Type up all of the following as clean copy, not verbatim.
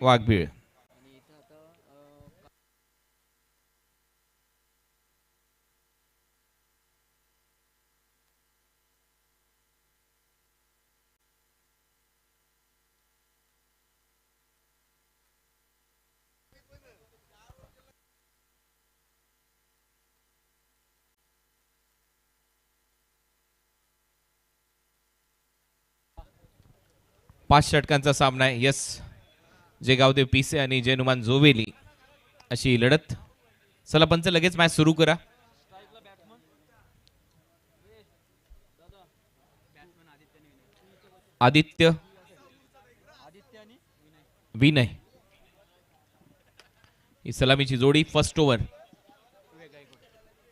वाघबीळ. पाच षटकांचा सामना आहे. यस, जे गावदेव पिसे आणि जयनुमान जोवेली अशी लढत. चला पंच लगेच मॅच सुरू करा. आदित्य, विनय ही सलामीची जोडी. First over.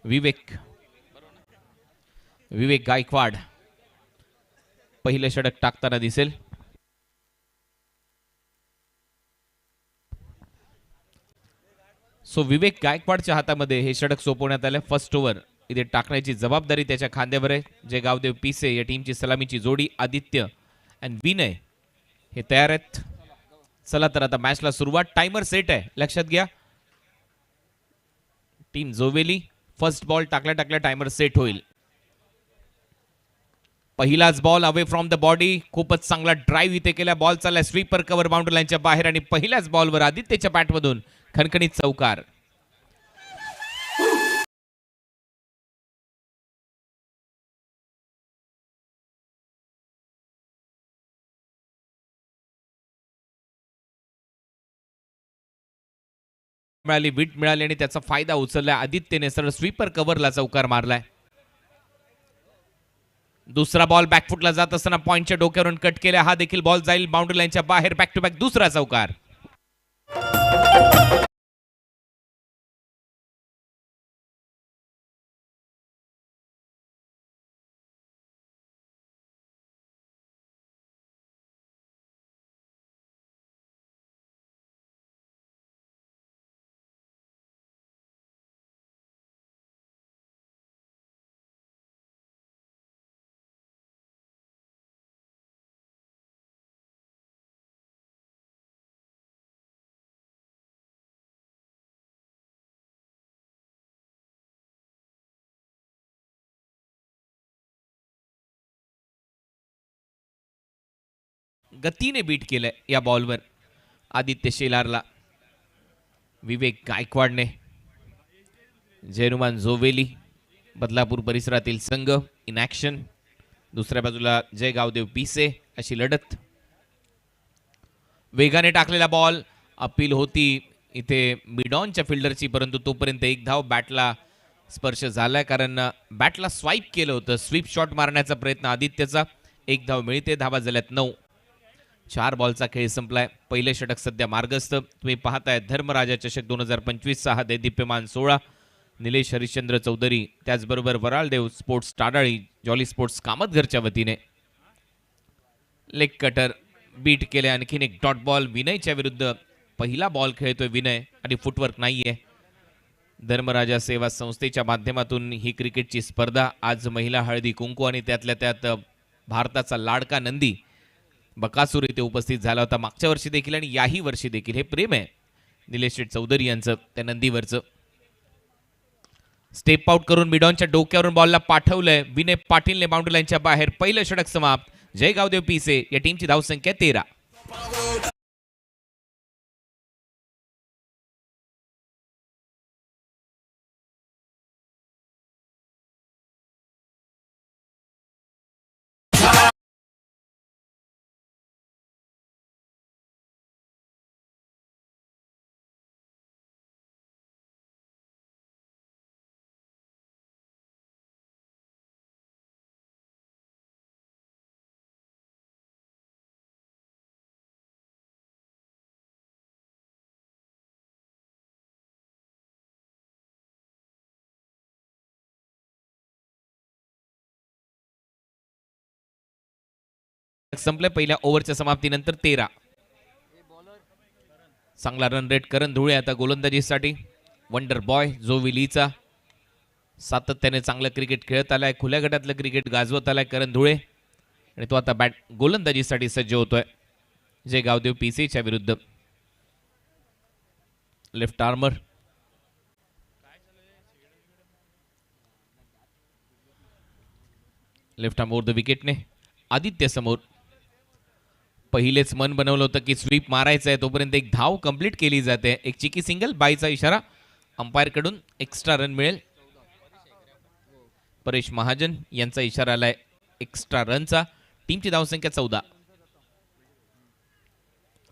विवेक गायकवाड पहिले षटक टाकताना दिसेल. सो विवेक गायकवाडच्या हातामध्ये हे षटक सोपवण्यात आले. फर्स्ट ओव्हर इथे टाकण्याची जबाबदारी त्याच्या खांद्यावर आहे. जे गावदेव पिसे या टीमची सलामीची जोडी आदित्य आणि विनय हे तयार आहेत. चला तर आता मॅचला सुरुवात. टाइमर सेट आहे, लक्षात घ्या. टीम जोवेली फर्स्ट बॉल टाकल्या टाकल्या टाइमर सेट होईल. पहिलाच ball away from the body. खूपच चांगला ड्राईव्ह इथे केला. बॉल चालला स्वीपर कव्हर बाउंड्री लाईनच्या बाहेर आणि पहिल्याच बॉलवर आदित्यच्या बॅटमधून खणखणीत चौकार. मिळाली, विट मिळाली आणि त्याचा फायदा उचलला आदित्यने. सरळ स्वीपर कव्हरला चौकार मारलाय. दुसरा बॉल बॅकफुटला जात असताना पॉइंटच्या डोक्यावरून कट केला. हा देखील बॉल जाईल बाउंड्री लाईनच्या बाहेर. बॅक टू बॅक दुसरा चौकार. गतीने बीट केलंय या बॉलवर आदित्य शेलारला. विवेक गायकवाडने. जयनुमान जोवेली बदलापूर परिसरातील संघ इन ऍक्शन. दुसऱ्या बाजूला जय गावदेव पिसे अशी लढत. वेगाने टाकलेला बॉल. अपील होती इथे मिडॉनच्या फिल्डरची, परंतु तोपर्यंत एक धाव. बॅटला स्पर्श झालाय कारण बॅटला स्वाईप केलं होतं. स्वीप शॉट मारण्याचा प्रयत्न आदित्यचा. एक धाव मिळते. धावा झाल्यात 9. 4 बॉलचा खेळ संपलाय. पहिले षटक सध्या मार्गस्थ. तुम्ही पाहताय धर्मराजा चषक 2025चा हा दैदिप्यमान 16. निलेश हरिश्चंद्र चौधरी त्याचबरोबर वराळदेव स्पोर्ट्स टाडाळी जॉली स्पोर्ट्स कामतघरच्या वतीने. लेग कटर बीट केले. आणखीन एक डॉट बॉल विनयच्या विरुद्ध. पहिला बॉल खेळतोय विनय आणि फुटवर्क नाहीये. धर्मराजा सेवा संस्थेच्या माध्यमातून ही क्रिकेटची स्पर्धा आज महिला हळदी कुंकू आणि त्यातल्या त्यात भारताचा लाडका नंदी बकासूर इथे उपस्थित झाला होता मागच्या वर्षी देखील आणि याही वर्षी देखील. हे प्रेम आहे निलेश चौधरी यांचं त्या नंदीवरचं. स्टेप आउट करून मिडॉनच्या डोक्यावरून बॉलला पाठवलंय. विनय पाटीलने बाउंड्री लाईनच्या बाहेर. पहिलं षटक समाप्त. जय गावदेव पिसे या टीमची धावसंख्या 13. संपले पहिल्या ओव्हरच्या समाप्तीनंतर 13. चांगला रन रेट करण धुळे आता गोलंदाजीसाठी. वंडर बॉय जोविलीचा सातत्याने चांगलं क्रिकेट खेळत आलाय. खुल्या गटातलं क्रिकेट गाजवत आलाय करण धुळे आणि तो आता बॅट गोलंदाजीसाठी सज्ज होतोय जय गावदेव पिसेच्या विरुद्ध. Left armer. Left arm over the विकेटने आदित्य समोर. पहिलेच मन बनवलं होतं की स्वीप मारायचं आहे, तोपर्यंत एक धाव कंप्लीट केली जाते. एक चिकी सिंगल, बाईचा इशारा अंपायर कडून. एक्स्ट्रा रन मिळेल. परेश महाजन यांचा इशारा आलाय एक्स्ट्रा रनचा. टीमची धावसंख्या 14.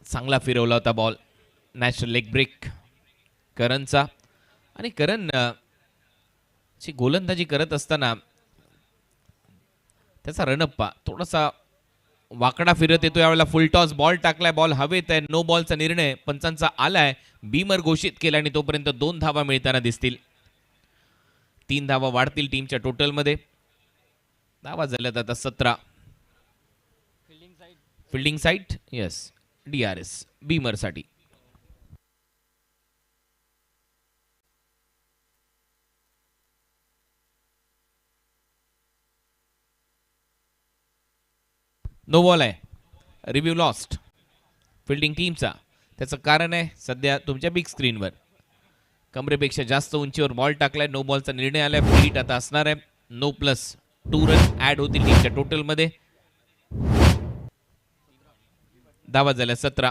चांगला फिरवला होता बॉल. नॅशनल लेग ब्रेक करणचा. आणि करण ची गोलंदाजी करत असताना त्याचा रनअप्पा थोडासा वाकडा फिरत येतो. यावेळेला फुल टॉस बॉल टाकलाय. बॉल हवेत आहे. नो बॉलचा निर्णय पंचांचा आलाय. बीमर घोषित केला आणि तोपर्यंत 2 धावा मिळताना दिसतील. 3 धावा वाढतील टीमच्या टोटलमध्ये. धावा झाल्यात आता 17. Fielding side yes DRS Beamer साठी. नो बॉल आहे. रिव्ह्यू लॉस्ट फिल्डिंग टीमचा. त्याचं कारण आहे सध्या तुमच्या बिग स्क्रीनवर कमरेपेक्षा जास्त उंचीवर बॉल टाकलाय. नो बॉलचा निर्णय आलाय. फ्रीट आता असणार आहे. नो प्लस 2 रन ऍड होतील टीमच्या टोटलमध्ये. धावा झाल्या 17.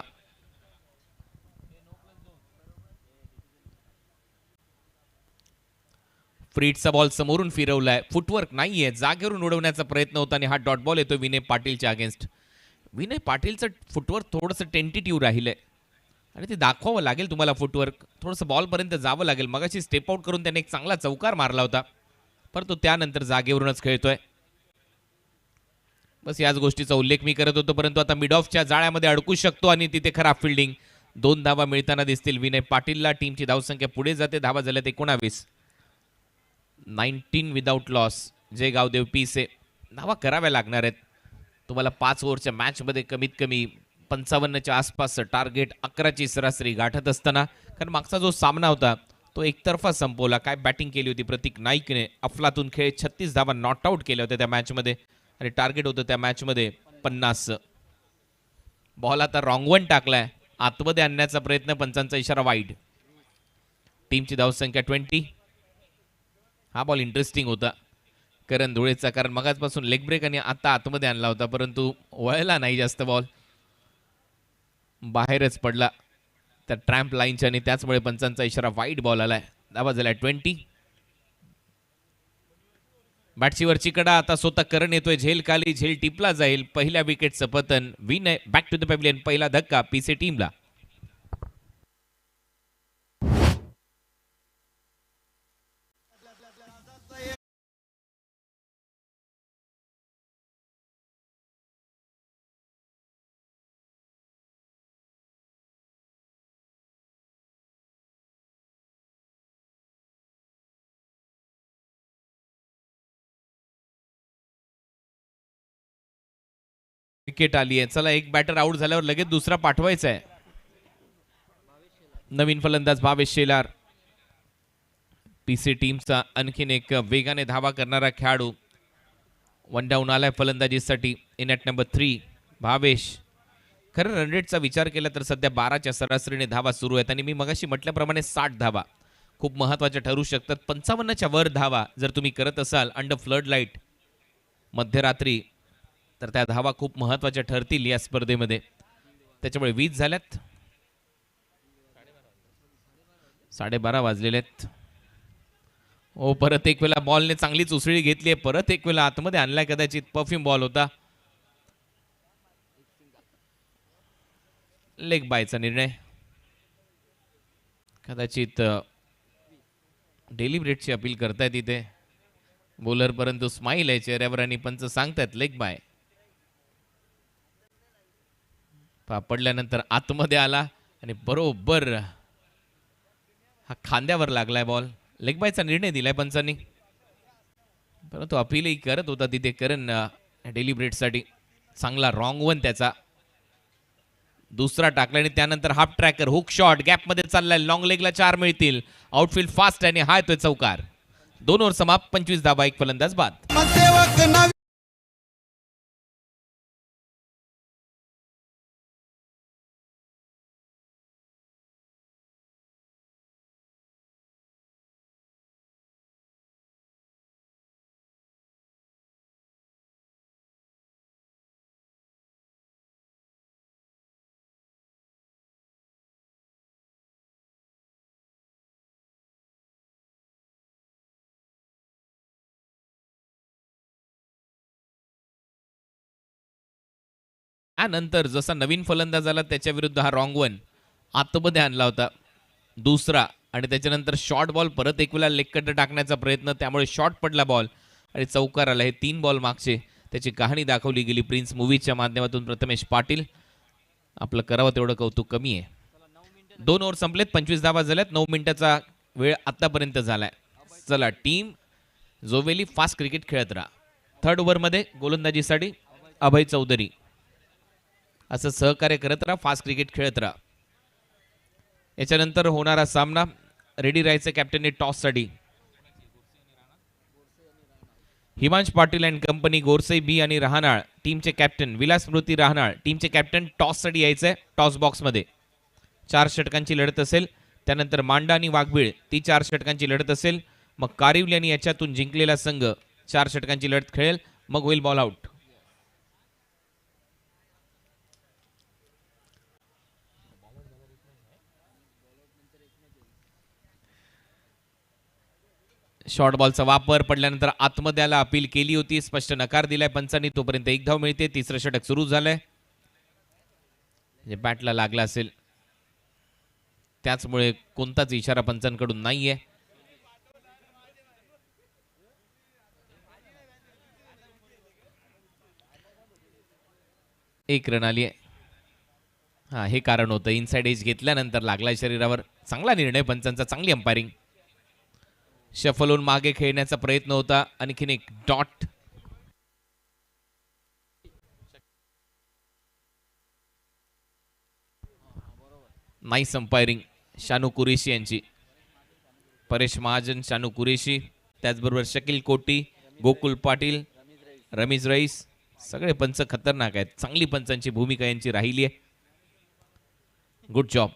फ्रीटचा बॉल समोरून फिरवलाय. फुटवर्क नाहीये. जागेवरून उडवण्याचा प्रयत्न होता आणि हा डॉट बॉल येतो विनय पाटीलच्या अगेन्स्ट. विनय पाटीलचं फुटवर्क थोडंसं टेंटेटिव्ह राहिलंय आणि ते दाखवावं लागेल तुम्हाला. फुटवर्क थोडंसं बॉलपर्यंत जावं लागेल. मगाशी स्टेप आउट करून त्याने एक चांगला चौकार मारला होता, परंतु त्यानंतर जागेवरूनच खेळतोय. बस याच गोष्टीचा उल्लेख मी करत होतो. परंतु आता मिड ऑफच्या जाळ्यामध्ये अडकू शकतो आणि तिथे खराब फिल्डिंग. 2 धावा मिळताना दिसतील विनय पाटीलला. टीमची धावसंख्या पुढे जाते. धावा झाल्यात 19. 19 विदाउट लॉस. जय गावदेव पीसे धावा कराव्या लागणार आहेत तुम्हाला 5 ओव्हरच्या मॅचमध्ये. कमीत कमी 55च्या आसपास टार्गेट. 11ची सरासरी गाठत असताना, कारण मागचा जो सामना होता तो एकतर्फा संपवला. काय बॅटिंग केली होती प्रतीक नाईकने. अफलातून खेळ 36 धावा नॉट आउट केल्या होत्या त्या मॅचमध्ये आणि टार्गेट होतं त्या मॅचमध्ये 50. बॉल आता रॉंग वन टाकलाय. आतमध्ये आणण्याचा प्रयत्न. पंचांचा इशारा वाईड. टीमची धावसंख्या 20. हा बॉल इंटरेस्टिंग होता करण धुळेचा, कारण मगाचपासून लेग ब्रेक आणि आता आतमध्ये आणला होता, परंतु वळला नाही जास्त. बॉल बाहेरच पडला त्या ट्रॅम्प लाईनच्या आणि त्याचमुळे पंचांचा इशारा वाईड बॉल आलाय. धावा झाला 20. बॅटची वरची कडा. आता स्वतः करण येतोय. झेल खाली. झेल टिपला जाईल. पहिल्या विकेटचं पतन. Vinay back to the pavilion. पहिला धक्का पीसे टीमला. विकेट आली आहे. चला, एक बॅटर आउट झाल्यावर लगेच दुसरा पाठवायचा आहे. नवीन फलंदाज भावेश शेलार. पीसी टीमचा आणखीन एक वेगाने धावा करणारा खेळाडू. 1 डाऊन आलाय फलंदाजीसाठी. In at number 3 Bhavesh. खरं रन रेटचा विचार केला तर सध्या 12च्या सरासरीने धावा सुरू आहेत आणि मी मगाशी म्हटल्याप्रमाणे 60 धावा खूप महत्त्वाच्या ठरू शकतात. 55च्या वर धावा जर तुम्ही करत असाल अंडर फ्लड लाईट मध्यरात्री, तर त्या धावा खूप महत्त्वाच्या ठरतील या स्पर्धेमध्ये. त्याच्यामुळे 20 झाल्यात. 12:30 वाजलेले आहेत. ओ, परत एक वेळा बॉलने चांगलीच उसळी घेतली आहे. परत एक वेळा आतमध्ये आणलाय. कदाचित परफ्यूम बॉल होता. लेग बायचा निर्णय. कदाचित डेलिब्रेटची अपील करतायत इथे बॉलर, परंतु स्माईल आहे चेहऱ्यावर आणि पंच सांगतायत लेग बाय. पडल्यानंतर आतमध्ये आला आणि बरोबर हा खांद्यावर लागलाय बॉल. लेग बायचा निर्णय दिलाय पंचांनी, परंतु अपीलही करत होता तिथे करण डेलिब्रेटसाठी. चांगला रॉंग वन त्याचा. दुसरा टाकला आणि त्यानंतर हाफ ट्रॅकर हुक शॉट गॅपमध्ये चाललाय. लॉंग लेगला 4 मिळतील. आउटफील्ड फास्ट आणि हा येतोय चौकार. 2 ओव्हर समाप्त. 25 धावा. एक फलंदाज बाद. त्यानंतर जसा नवीन फलंदाज आला त्याच्या विरुद्ध हा रॉंग वन आतमध्ये आणला होता दुसरा, आणि त्याच्यानंतर शॉर्ट बॉल परत एक वेळा लेगकट टाकण्याचा प्रयत्न, त्यामुळे शॉर्ट पडला बॉल आणि चौकार आला. हे 3 बॉल मागचे त्याची कहाणी दाखवली गेली प्रिन्स मूवीजच्या माध्यमातून. प्रथमेश पाटील, आपलं करावं तेवढं कौतुक कमी आहे. 2 ओव्हर संपलेत, 25 धावा झाल्यात, 9 मिनिटाचा वेळ आतापर्यंत झालाय. चला, टीम जोवेली फास्ट क्रिकेट खेळत राहा. थर्ड ओव्हरमध्ये गोलंदाजीसाठी अभय चौधरी, असं सहकार्य करत राहा, फास्ट क्रिकेट खेळत राहा. याच्यानंतर होणारा सामना रेडी राहायचं कॅप्टनने टॉससाठी. हिमांश पाटील अँड कंपनी, गोरसे बी आणि रहानाळ टीमचे कॅप्टन, विलास स्मृती रहानाळ टीमचे कॅप्टन. टॉससाठी यायचंय, टॉस बॉक्समध्ये 4 षटकांची लढत असेल. त्यानंतर मांडा आणि वाघबीळ ती 4 षटकांची लढत असेल. मग कारिवली आणि याच्यातून जिंकलेला संघ 4 षटकांची लढत खेळेल, मग होईल बॉल आउट. शॉर्ट बॉलचा वापर पडल्यानंतर आतमध्ये आला, अपील केली होती, स्पष्ट नकार दिलाय पंचांनी. तोपर्यंत 1 धाव मिळते. तिसरं षटक सुरू झालंय. जे बॅटला लागला असेल त्याचमुळे कोणताच इशारा पंचांकडून नाहीये. एक रन आली आहे. हा, हे कारण होतं. इनसाइड एज घेतल्यानंतर लागलाय शरीरावर. चांगला निर्णय पंचांचा, चांगली अंपायरिंग. शफल होऊन मागे खेळण्याचा प्रयत्न होता. आणखीन एक dot. Nice umpiring Shanu Qureshi यांची. परेश महाजन, शानू कुरेशी, त्याचबरोबर शकील कोटी, गोकुल पाटील, रमीज रईस, सगळे पंच खतरनाक आहेत. चांगली पंचांची भूमिका यांची राहिली आहे. Good job.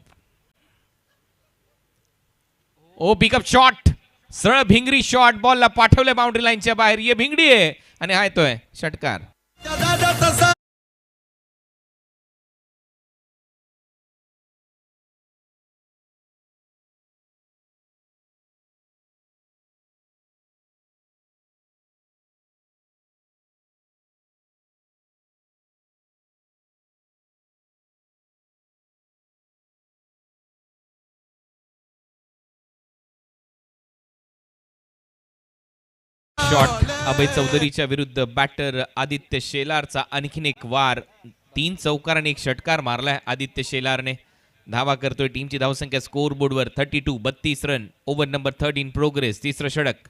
ओ, पिकअप शॉट, सरळ भिंगरी शॉट, बॉलला पाठवले बाउंड्री लाईनच्या बाहेर. ये भिंगडी आहे आणि हा येतोय षटकार. शॉट अभय चौधरीच्या विरुद्ध बॅटर आदित्य शेलारचा. आणखीन एक वार, 3 चौकार आणि 1 षटकार मारलाय आदित्य शेलारने. धावा करतोय. टीमची धावसंख्या स्कोर बोर्डवर 32, 32 run. Over number 3 in progress. तिसरं षटक.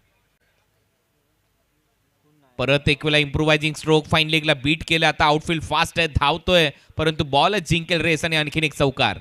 परत एक वेळा इम्प्रोवायझिंग स्ट्रोक, फाईन लेगला बीट केलं. आता आउटफील्ड फास्ट आहे, धावतोय, परंतु बॉलच जिंकेल रेस आणि आणखीन एक चौकार.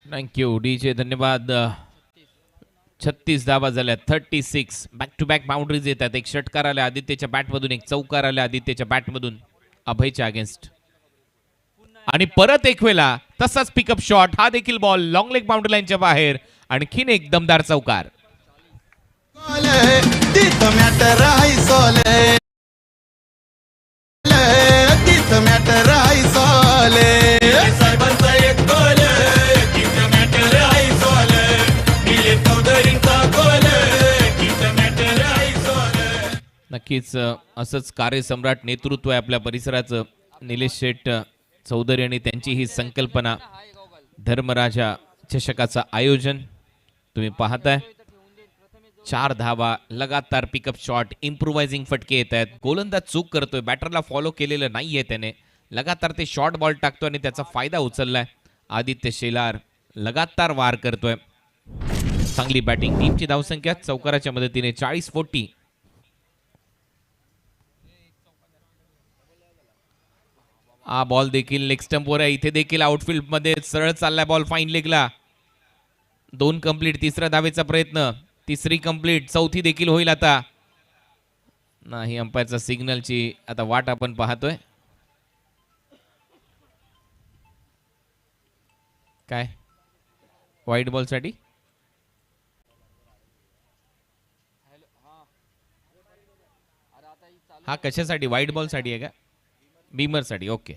थँक्यू डीजे, धन्यवाद. 36 धावा झाल्या, 36. बॅक टू बॅक बाउंड्रीज येतात. 1 षटकार आला आदित्यच्या बॅटमधून, 1 चौकार आला आदित्यच्या बॅटमधून अभयच्या अगेन्स्ट. आणि परत एक वेळा तसाच पिकअप शॉट, हा देखील बॉल लॉंग लेग बाउंड्री लाईनच्या बाहेर. आणखीन एक दमदार चौकार. नक्कीच असंच कार्यसम्राट नेतृत्व आहे आपल्या परिसराचं. निलेश शेठ चौधरी आणि त्यांची ही संकल्पना, धर्मराजा चषकाचं आयोजन तुम्ही पाहताय. 4 धावा, लगातार पिकअप शॉट, इम्प्रोवायझिंग फटके येत आहेत. गोलंदाज चूक करतोय, बॅटरला फॉलो केलेलं नाहीये त्याने. लगातार ते शॉर्ट बॉल टाकतोय आणि त्याचा फायदा उचललाय. आदित्य शेलार लगातार वार करतोय. चांगली बॅटिंग. टीमची धावसंख्या चौकाराच्या मदतीने 40-40. हा बॉल देखील लेग स्टंपवर आहे. इथे देखील आउटफील्ड मध्ये सरळ चाललाय बॉल फाईन लेगला. 2 कंप्लीट. तिसऱ्या धावेचा प्रयत्न, 3री कंप्लीट, 4थी देखील होईल आता. नाही, अंपायरचा सिग्नलची आता वाट आपण पाहतोय. काय व्हाईट बॉलसाठी हा कशासाठी व्हाईट बॉलसाठी आहे का बीमरसाठी ओके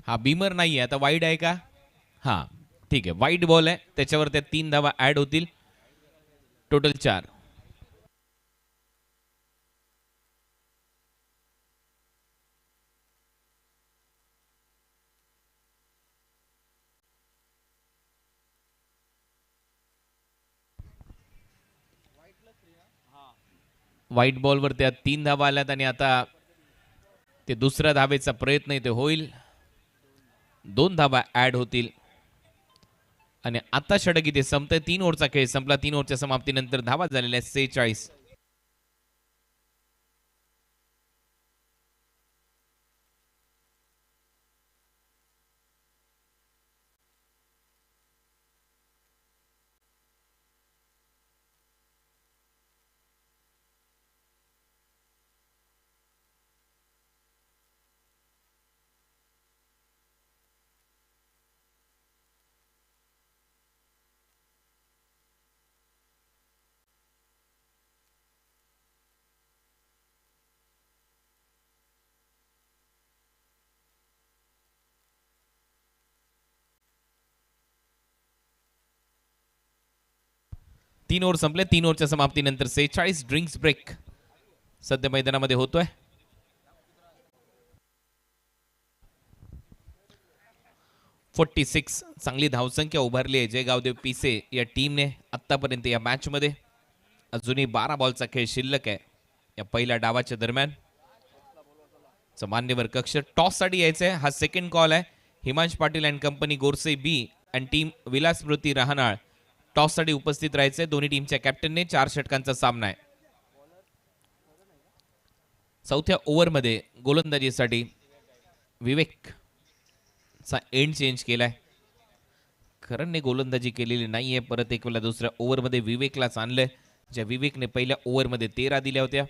हा बीमर नाही आहे आता वाईड आहे का हा ठीक आहे वाईट बॉल आहे त्याच्यावर त्या 3 धावा ऍड होतील टोटल 4 व्हाईट बॉलवर त्या 3 धावा आल्यात आणि आता ते दुसऱ्या धावेचा प्रयत्न इथे होईल 2 धावा ऍड होतील आणि आता षटक इथे संपतंय 3 ओव्हरचा खेळ संपला 3 ओव्हरच्या समाप्तीनंतर धावा झालेल्या 46 3 ओव्हर संपले 3 ओव्हरच्या समाप्तीनंतर 46 ड्रिंक्स ब्रेक सध्या मैदानामध्ये होतोय 46 चांगली धावसंख्या उभारली आहे जयगावदेव पिसे या टीमने आतापर्यंत या मॅच मध्ये अजूनही 12 बॉलचा खेळ शिल्लक आहे या पहिल्या डावाच्या दरम्यान मान्यवर कक्ष टॉस साठी यायचंय हा सेकंड कॉल आहे हिमांश पाटील अँड कंपनी गोरसे B and team Vilas Smriti रहानाळ टॉस साठी उपस्थित राहायचंय दोन्ही टीमच्या कॅप्टनने 4 षटकांचा सामना आहे चौथ्या ओव्हरमध्ये गोलंदाजीसाठी विवेक चा एंड चेंज केलाय करणने गोलंदाजी केलेली नाहीये परत एक वेळा दुसऱ्या ओव्हरमध्ये विवेकलाच आणलंय ज्या विवेकने पहिल्या ओव्हरमध्ये 13 दिल्या होत्या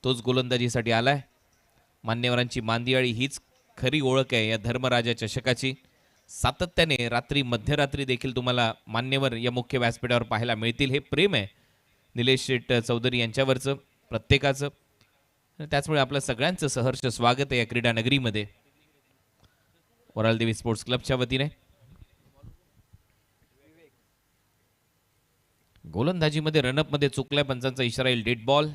तोच गोलंदाजीसाठी आलाय मान्यवरांची मांदियाळी हीच खरी ओळख आहे या धर्मराजा चषकाची सातत्याने रात्री मध्यरात्री देखील तुम्हाला मान्यवर या मुख्य व्यासपीठावर पाहायला मिळतील हे प्रेम आहे निलेश शेठ चौधरी यांच्यावरचं प्रत्येकाचं त्याचमुळे आपल्या सगळ्यांचं सहर्ष स्वागत आहे या क्रीडा नगरीमध्ये वरालदेवी स्पोर्ट्स क्लबच्या वतीने गोलंदाजीमध्ये रनअप मध्ये चुकलाय पंचांचा इशारा येईल डेड बॉल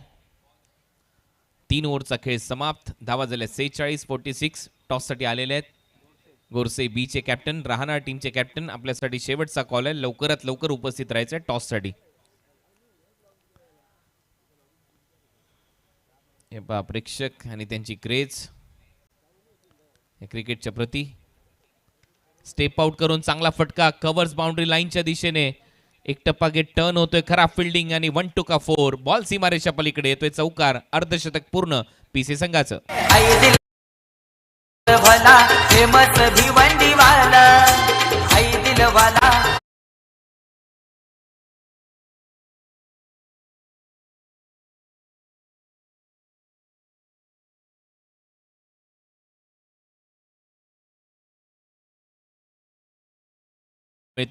3 ओव्हरचा खेळ समाप्त धावा झाल्या 46-46 टॉस साठी आलेले आहेत गोरसे बी चे कॅप्टन रहानाळ टीमचे कॅप्टन आपल्यासाठी शेवटचा कॉल आहे लवकरात लवकर उपस्थित राहायचं टॉस साठी हे पहा प्रेक्षक आणि त्यांची क्रेज क्रिकेटच्या प्रती स्टेप आउट करून चांगला फटका कव्हर्स बाउंड्री लाईनच्या दिशेने एक टप्पा गेट टर्न होतोय खराब फिल्डिंग आणि 1 टू का 4 बॉल सीमारेषा पलीकडे येतोय चौकार अर्धशतक पूर्ण पीसी संघाचं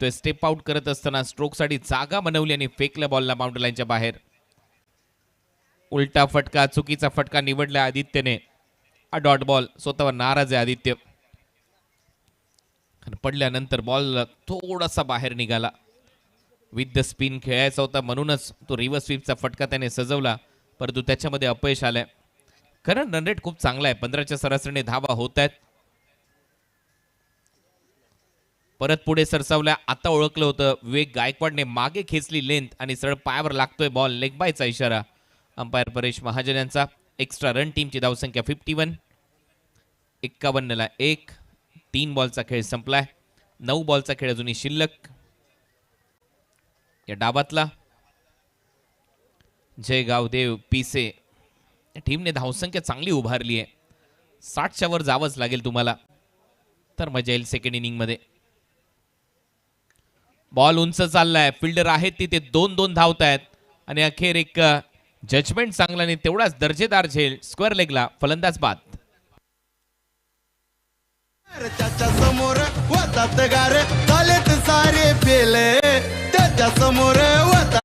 तो स्टेप आउट करत असताना स्ट्रोक साठी जागा बनवली आणि फेकल्या बॉलला बाउंड्री लाईनच्या बाहेर उलटा फटका चुकीचा फटका निवडला आदित्यने हा डॉट बॉल स्वतःवर नाराज आहे आदित्य पडल्यानंतर बॉल थोडासा बाहेर निघाला विथ द स्पिन खेळायचा होता म्हणूनच तो रिव्हर्स स्वीपचा फटका त्याने सजवला परंतु त्याच्यामध्ये अपयश आलंय कारण रन रेट खूप चांगला आहे 15च्या सरासरीने धावा होत आहेत परत पुढे सरसावल्या आता ओळखलं होतं विवेक गायकवाडने मागे खेचली लेंथ आणि सरळ पायावर लागतोय बॉल लेग बायचा इशारा अंपायर परेश महाजन यांचा एक्स्ट्रा रन टीमची धावसंख्या 51 51ला 1 3 बॉलचा खेळ संपलाय 9 बॉलचा खेळ अजूनही शिल्लक या डाबातला जय गावदेव पिसे टीमने धावसंख्या चांगली उभारली आहे. 60च्या वर जावंच लागेल तुम्हाला तर मजा येईल सेकंड इनिंग मध्ये. बॉल उंच चाललाय, फिल्डर आहेत तिथे 2-2 धावत आहेत आणि अखेर एक जजमेंट चांगला नाही तेवढाच दर्जेदार झेल स्क्वेअर लेगला फलंदाज बाद. त्याच्या समोर होतात गारे चालेत सारे पेले त्याच्या समोर होतात.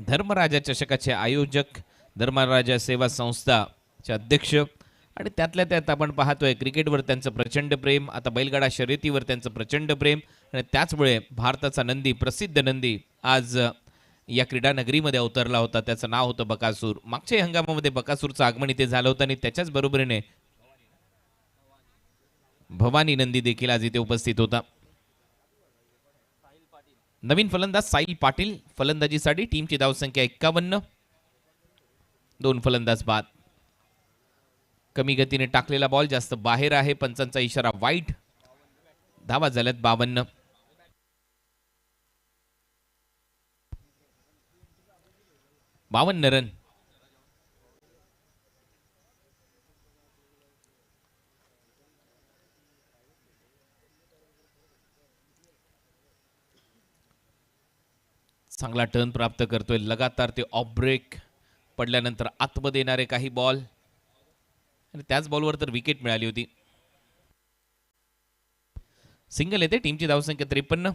धर्मराजा चषकाचे आयोजक धर्मराजा सेवा संस्थाचे अध्यक्ष आणि त्यातल्या त्यात आपण पाहतोय क्रिकेटवर त्यांचं प्रचंड प्रेम, आता बैलगाडा शर्यतीवर त्यांचं प्रचंड प्रेम आणि त्याचमुळे भारताचा नंदी प्रसिद्ध नंदी आज या क्रीडा नगरीमध्ये अवतरला होता. त्याचं नाव होतं बकासूर. मागच्या हंगामामध्ये बकासूरचं आगमन इथे झालं होतं आणि त्याच्याच बरोबरीने भवानी नंदी देखील आज इथे उपस्थित होता. नवीन फलंदाज साहिल पाटील फलंदाजीसाठी. टीमची धावसंख्या 51. 2 फलंदाज बाद. कमी गतीने टाकलेला बॉल जास्त बाहेर आहे. पंचांचा इशारा वाईट. धावा झाल्यात 52. 52 रन. चांगला टर्न प्राप्त करतोय लगातार. ते ऑफ ब्रेक पडल्यानंतर आतमध्ये येणारे काही बॉल आणि त्याच बॉलवर तर विकेट मिळाली होती. सिंगल येते. टीमची धावसंख्या 53.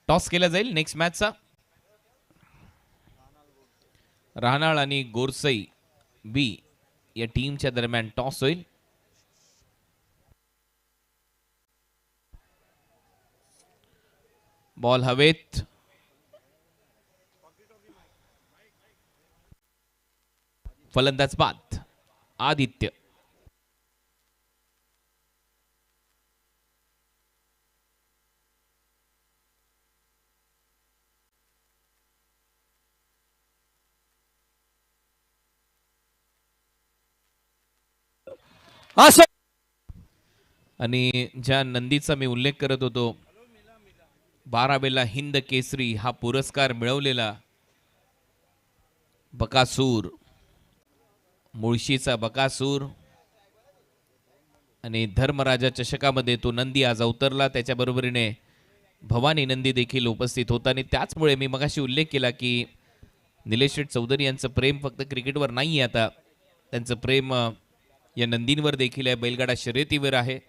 टॉस केला जाईल नेक्स्ट मॅचचा. राहनाळ आणि गोरसई बी या टीमच्या दरम्यान टॉस होईल. बॉल हवेत. फलंदाज बाद आदित्य. आणि ज्या नंदीचा मी उल्लेख करत होतो 12वेला हिंद केसरी हा पुरस्कार मिळवलेला बकासूर, मुळशीचा बकासूर आणि धर्मराजा चषकामध्ये तो नंदी आज अवतरला. त्याच्या बरोबरीने भवानी नंदी देखील उपस्थित होता आणि त्याचमुळे मी मगाशी उल्लेख केला की निलेश शेठ चौधरी यांचं प्रेम फक्त क्रिकेटवर नाही, आता त्यांचं प्रेम या नंदींवर देखील आहे, बैलगाडा शर्यतीवर आहे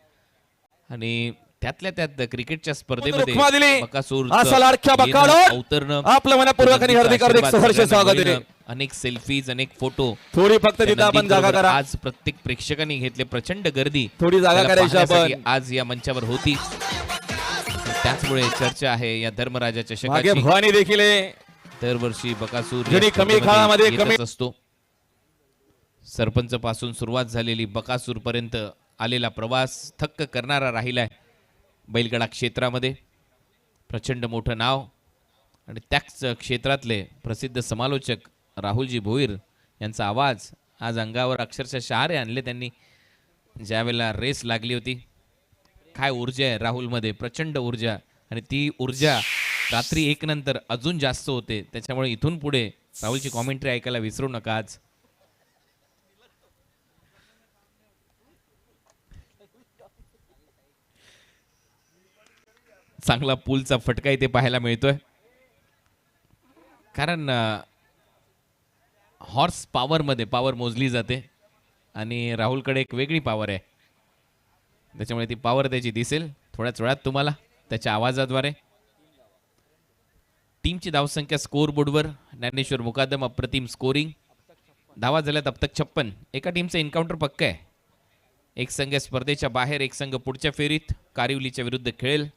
आणि त्यातल्या त्यात क्रिकेटच्या स्पर्धेमध्ये बकासूर अवतरणं आपलं मनपूर्वक आणि हार्दिक हार्दिक सहर्ष स्वागत आहे. अनेक सेल्फीज, अनेक फोटो थोडी फक्त तिथे आपण जागा करा. आज प्रत्येक प्रेक्षकांनी घेतले. प्रचंड गर्दी थोडी जागा करायची आपण आज या मंचावर होती. त्याचमुळे चर्चा आहे या धर्मराजा मागे चषकाची. भवानी देखील आहे. दरवर्षी बकासूर जरी कमी काळामध्ये कमी असतो. सरपंच पासून सुरुवात झालेली बकासूर पर्यंत आलेला प्रवास थक्क करणारा राहिलाय. बैलगाडा क्षेत्रामध्ये प्रचंड मोठं नाव आणि त्याच क्षेत्रातले प्रसिद्ध समालोचक राहुलजी भोईर यांचा आवाज आज अंगावर अक्षरशः शहारे आणले त्यांनी. ज्यावेळेला रेस लागली होती, काय ऊर्जा आहे राहुलमध्ये, प्रचंड ऊर्जा आणि ती ऊर्जा रात्री 1 नंतर अजून जास्त होते. त्याच्यामुळे इथून पुढे राहुलची कॉमेंट्री ऐकायला विसरू नका. आज चांगला पूलचा फटका इथे पाहायला मिळतोय, कारण हॉर्स पॉवर मध्ये पॉवर मोजली जाते आणि राहुलकडे एक वेगळी पॉवर आहे. त्याच्यामुळे ती पॉवर त्याची दिसेल थोड्याच वेळात तुम्हाला त्याच्या आवाजाद्वारे. टीमची धावसंख्या स्कोअर बोर्डवर ज्ञानेश्वर मुकादम अप्रतिम स्कोरिंग. धावा झाल्यात अब तक 56. एका टीमचं एन्काउंटर पक्क आहे. एक संघ स्पर्धेच्या बाहेर, एक संघ पुढच्या फेरीत कारिवलीच्या विरुद्ध खेळेल.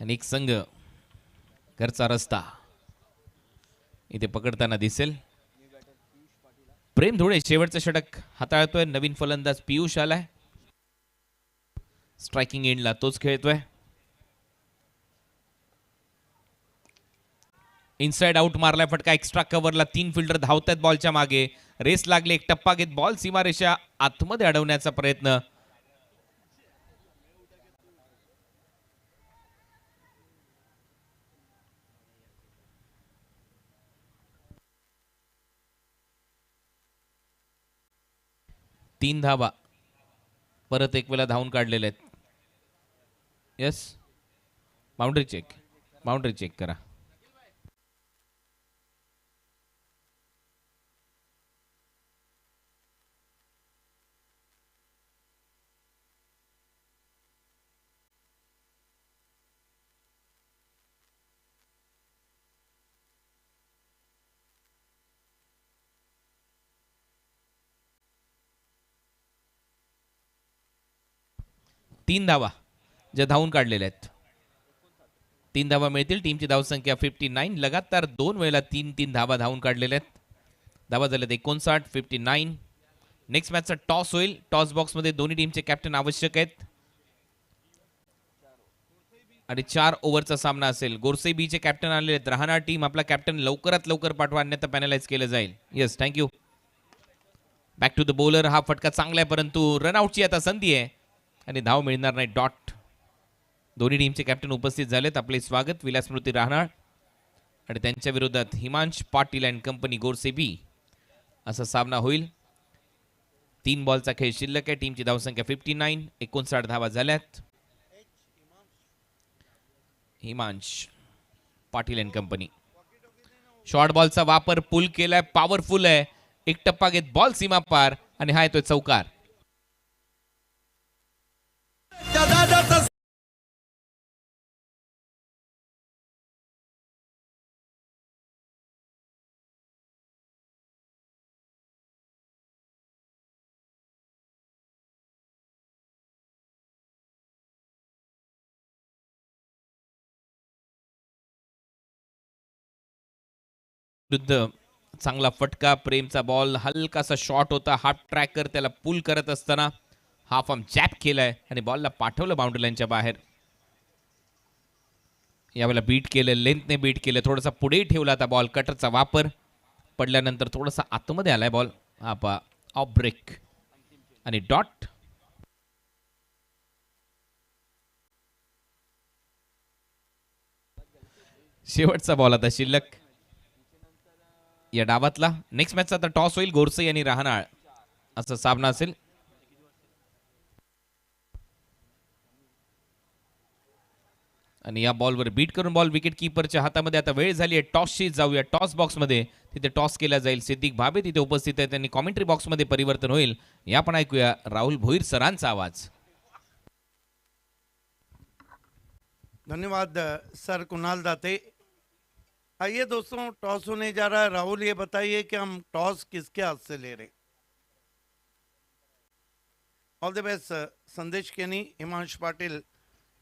आणि एक संघ घरचा रस्ता इथे पकडताना दिसेल. प्रेम धुळे शेवटचं षटक हाताळतोय. नवीन फलंदाज पियुष आलाय. स्ट्रायकिंग एंडला तोच खेळतोय. इनसाइड आउट मारलाय फटका. एक्स्ट्रा कव्हरला 3 फिल्डर धावतायत बॉलच्या मागे. रेस लागली. एक टप्पा घेत बॉल सीमारेषा आतमध्ये अडवण्याचा प्रयत्न. तीन धावा परत एक वेळा धावून काढलेले आहेत. यस, बाउंड्री चेक करा. तीन धावा ज्या धावून काढलेल्या आहेत. 3 धावा मिळतील. टीमची धावसंख्या 59. लगातार 2 वेळेला 3-3 धावा धावून काढलेल्या आहेत. धावा झाल्यात 59, 59. नेक्स्ट मॅचचा टॉस होईल. टॉस बॉक्स मध्ये दोन्ही टीमचे कॅप्टन आवश्यक आहेत आणि 4 ओव्हरचा सामना असेल. गोरसे बीचे कॅप्टन आलेले आहेत. राहणार टीम आपला कॅप्टन लवकरात लवकर पाठवा, अन्यथा पॅनलाइज केलं जाईल. Yes, thank you. Back to the bowler. हा फटका चांगला आहे परंतु रनआउटची आता संधी आहे आणि धाव मिळणार नाही. डॉट. दोन्ही टीमचे कॅप्टन उपस्थित झालेत. आपले स्वागत. विलास स्मृती राहणार आणि त्यांच्या विरोधात हिमांश पाटील अँड कंपनी गोरसे बी असा सामना होईल. 3 बॉलचा खेळ शिल्लक आहे. टीमची धावसंख्या 59. 59 धावा झाल्यात. Himansh Patil and company. Short बॉलचा वापर पुल केलाय. पॉवरफुल आहे. एक टप्पा घेत बॉल सीमा पार आणि हा येतोय चौकार. त्या दादाचा विरुद्ध चांगला फटका. प्रेमचा बॉल हलकासा शॉट होता. हाफ ट्रॅकर त्याला पुल करत असताना हाफ आर्म जॅप केलाय आणि बॉलला पाठवलं बाउंड्री लाईनच्या बाहेर. यावेळेला बीट केलं. लेंथने बीट केलं. थोडासा पुढे ठेवला आता बॉल. कटरचा वापर पडल्यानंतर थोडासा आतमध्ये आलाय बॉल. हा पा ऑफ ब्रेक आणि डॉट. शेवटचा बॉल आता शिल्लक या डावातला. नेक्स्ट मॅचचा आता टॉस होईल. गोरसे आणि राहणार असा सामना असेल. आणि या बॉलवर बीट करून बॉल विकेट कीपरच्या हातामध्ये. आता वेळ झाली आहे टॉसची. जाऊया टॉस बॉक्स मध्ये. तिथे टॉस केला जाईल. सिद्दीक भाबे तिथे उपस्थित आहेत. त्यांनी कॉमेंट्री बॉक्स मध्ये परिवर्तन होईल. या पण ऐकूया राहुल भोईर सरांचा आवाज. धन्यवाद सर कुणाल दाते. आइए दोस्तों, टॉस होने जा रहा है. राहुल ये बताइए कि हम टॉस किसके हाथ से ले रहे हैं. All the best. संदेश केनी, हिमांश पाटील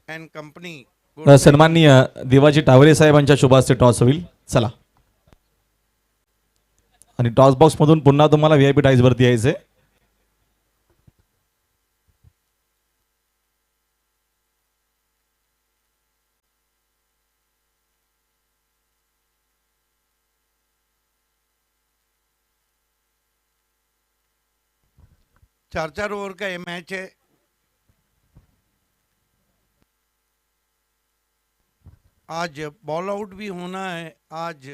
अँड कंपनी. सन्माननीय देवाजी टावरे साहेबांच्या शुभ हस्ते टॉस होईल. चला, आणि टॉस बॉक्स मधून पुन्हा तुम्हाला व्हीआयपी टाईज वरती यायचंय. चार 4 ओवर का ये मैच है. आज बॉल आउट भी होना है. आज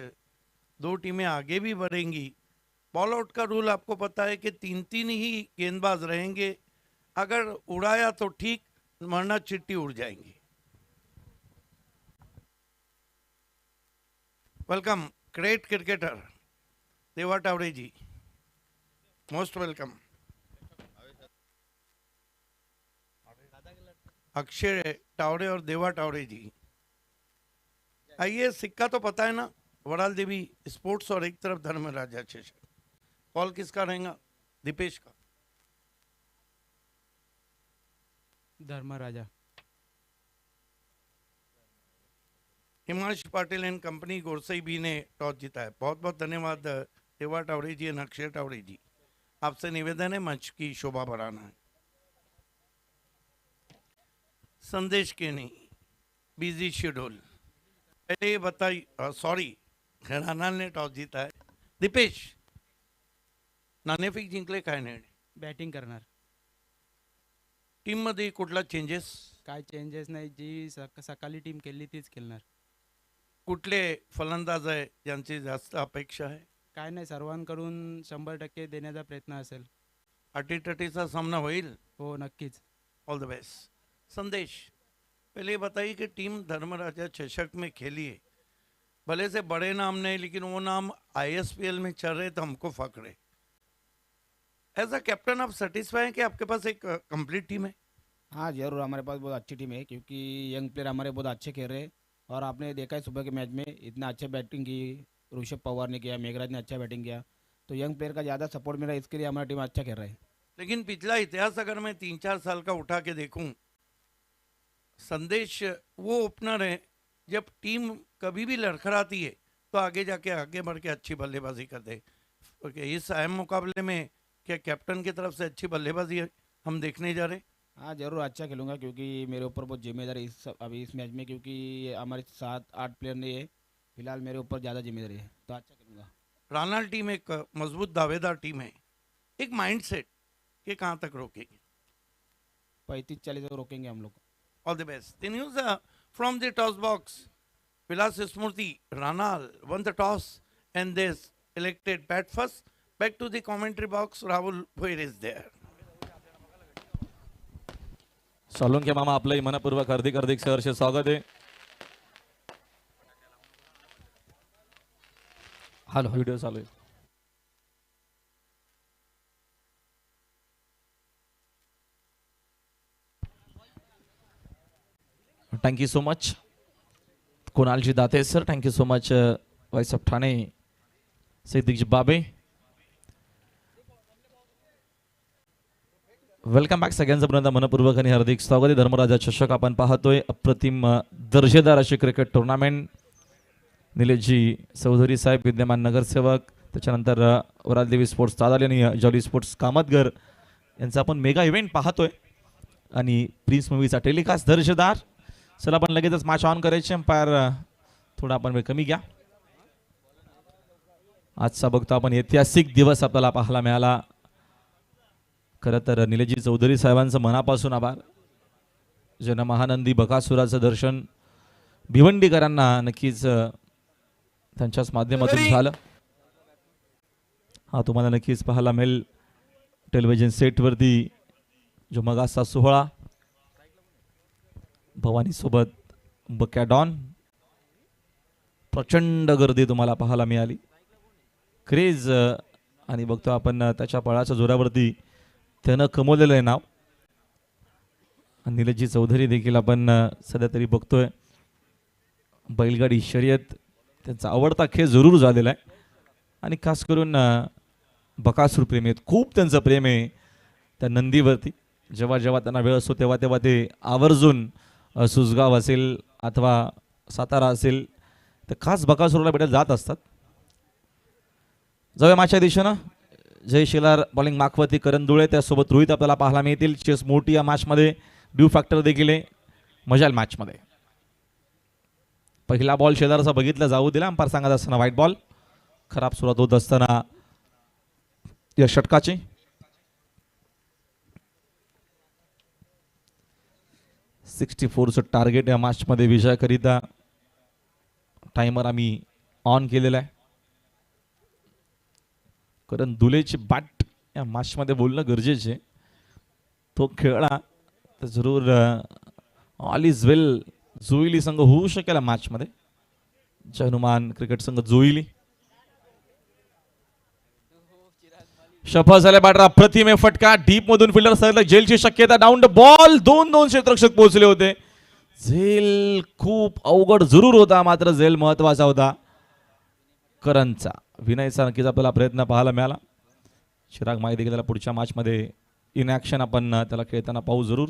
2 टीमें आगे भी बढ़ेंगी. बॉल आउट का रूल आपको पता है कि 3-3 ही गेंदबाज रहेंगे. अगर उड़ाया तो ठीक, वरना चिट्टी उड़ जाएंगी. Welcome great cricketer Deva Tawre ji. Most welcome. Akshay Tawre और देवा टावरे जी. आइए, सिक्का तो पता है ना. वड़ाल देवी स्पोर्ट्स और एक तरफ धर्मराजा शेषन. कॉल किसका रहेगा? दीपेश का. धर्मराजा. हिमांशु पाटिल एंड कंपनी गोरसई बी ने टॉस जीता है। बहुत बहुत धन्यवाद देवा टावरे जी और अक्षय टावरे जी। आपसे निवेदन है मंच की शोभा बढ़ाना है। संदेश के नहीं, बिजी शेड्यूल। पहले ये बताइए, सॉरी, राणा ने टॉस जीता है। दीपेश, नाणेफेक जिंकले काय नाही? बॅटिंग करणार. टीम मध्ये कुठला चेंजेस? काय चेंजेस नाही, जी सकाळी टीम केली तीच खेळणार. कुठले फलंदाज आहे ज्यांची जास्त अपेक्षा आहे? काय नाही, सर्वांकडून 100% देण्याचा प्रयत्न असेल. अटीतटीचा सामना होईल? हो, नक्कीच. All the best. संदेश, पहले ये बताइए कि टीम धर्मराजा चषक में खेली है, भले से बड़े नाम नहीं, लेकिन वो नाम आईएसपीएल में चल रहे तो हमको फक्र है। एज अ कैप्टन आप सेटिस्फाई हैं कि आपके पास एक कंप्लीट टीम है? हाँ जरूर, हमारे पास बहुत अच्छी टीम है क्योंकि यंग प्लेयर हमारे बहुत अच्छे खेल रहे हैं। और आपने देखा है सुबह के मैच में इतना अच्छा बैटिंग की, ऋषभ पवार ने किया, मेघराज ने अच्छा बैटिंग किया, तो यंग प्लेयर का ज़्यादा सपोर्ट मिला, इसके लिए हमारा टीम अच्छा खेल रहा है। लेकिन पिछला इतिहास अगर मैं 3-4 साल का उठा के देखूं, संदेश वो ओपनर है जब टीम कभी भी लड़खड़ाती है तो आगे बढ़ के अच्छी बल्लेबाजी करते हैं। इस अहम मुकाबले में क्या कैप्टन की तरफ से अच्छी बल्लेबाजी हम देखने जा रहे हैं? हाँ जरूर अच्छा खेलूंगा क्योंकि मेरे ऊपर बहुत जिम्मेदारी अभी इस मैच में, क्योंकि हमारे 7-8 प्लेयर नहीं है, फिलहाल मेरे ऊपर ज़्यादा जिम्मेदारी है, तो अच्छा खेलूंगा। राणा टीम एक मजबूत दावेदार टीम है, एक माइंडसेट कि कहाँ तक रोकेगी? 35-40 तक रोकेंगे हम लोग। All the best. The news from the toss box. Vilas Smurti, Ranal won the toss and they elected bat first. Back to the commentary box. Rahul Bhoir is there. Solanki मामा आपलंही मनपूर्वक हार्दिक हार्दिक सहर्ष स्वागत आहे. हॅलो, व्हिडिओ चालू आहे. Thank you so much कुणालजी Date sir. Thank you so much voice of Thane सिद्दीकजी बाबे. वेलकम बॅक सगळ्यांचं पुन्हा मनपूर्वक आणि हार्दिक स्वागत आहे. धर्मराजा चषक आपण पाहतोय. अप्रतिम दर्जेदार अशी क्रिकेट टुर्नामेंट. निलेशजी चौधरी साहेब विद्यमान नगरसेवक, त्याच्यानंतर वरालदेवी स्पोर्ट्स तादाली आणि जॉली स्पोर्ट्स कामतगर यांचा आपण मेगा इव्हेंट पाहतोय. आणि प्रिन्स मूवीचा टेलिकास्ट दर्जेदार. चला आपण लगेचच मॅच ऑन करायचे. अंपायर थोडा आपण वेळ कमी घ्या. आजचा बघतो आपण ऐतिहासिक दिवस आपल्याला पाहायला मिळाला. खरं तर निलेशजी चौधरी साहेबांचं मनापासून आभार. जनमहानंदी बकासुराचं दर्शन भिवंडीकरांना नक्कीच त्यांच्याच माध्यमातून झालं. हा तुम्हाला नक्कीच पाहायला मिळेल टेलिव्हिजन सेटवरती. जो मगाचा सोहळा भवानी सोबत बकॅडॉन, प्रचंड गर्दी तुम्हाला पाहायला मिळाली. क्रेज आणि बघतो आपण त्याच्या पळाच्या जोरावरती त्यानं कमवलेलं आहे नाव. निलेशजी चौधरी देखील आपण सध्या तरी बघतोय बैलगाडी शर्यत त्यांचा आवडता खेळ जरूर झालेला आहे. आणि खास करून बकासूर प्रेमी आहेत, खूप त्यांचं प्रेम आहे त्या नंदीवरती. जेव्हा जेव्हा त्यांना वेळ असतो तेव्हा तेव्हा ते आवर्जून सुसगाव असेल अथवा सातारा असेल तर खास बकासूरला भेटायला जात असतात. जाऊया माझ्या दिशेनं. जय शिलार बॉलिंग माखवती, करण दुळे त्यासोबत रोहित आपल्याला पाहायला मिळतील. चेस मोठी या मॅचमध्ये ड्यू फॅक्टर देखील आहे मजाल मॅचमध्ये. पहिला बॉल शेजारचा बघितला जाऊ दिला. अंपायर सांगत असताना व्हाईट बॉल. खराब सुरुवात होत असताना या षटकाची. चं टार्गेट या मॅचमध्ये विजयाकरिता टाइमर आम्ही ऑन केलेला आहे. कारण दुलेची बॅट या मॅचमध्ये बोलणं गरजेचे. तो खेळला तर जरूर ऑल इज वेल जोईली संघ होऊ शकेल मॅचमध्ये. हनुमान क्रिकेट संघ जोईली शफा झाल्या. बॅटर अप्रतिम फटका डीप मधून फिल्डर सरला जेलची शक्यता. Down the ball. दोन क्षेत्ररक्षक पोहोचले होते. झेल खूप अवघड जरूर होता, मात्र झेल महत्वाचा होता करणचा. विनयचा नक्कीच आपल्याला प्रयत्न पाहायला मिळाला. चिराग माहिती देखील त्याला पुढच्या मॅचमध्ये इन ॲक्शन आपण त्याला खेळताना पाहू जरूर.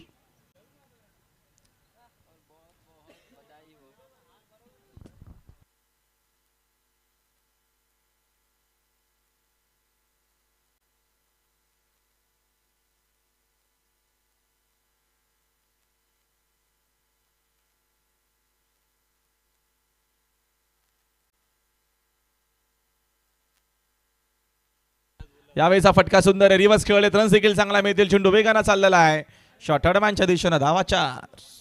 यावेळेचा फटका सुंदर आहे, रिव्हर्स खेळले, रन्स देखील चांगला मिळतील. चेंडू वेगानं चाललेला आहे शॉर्ट हडमॅनच्या दिशेनं. धावा 4.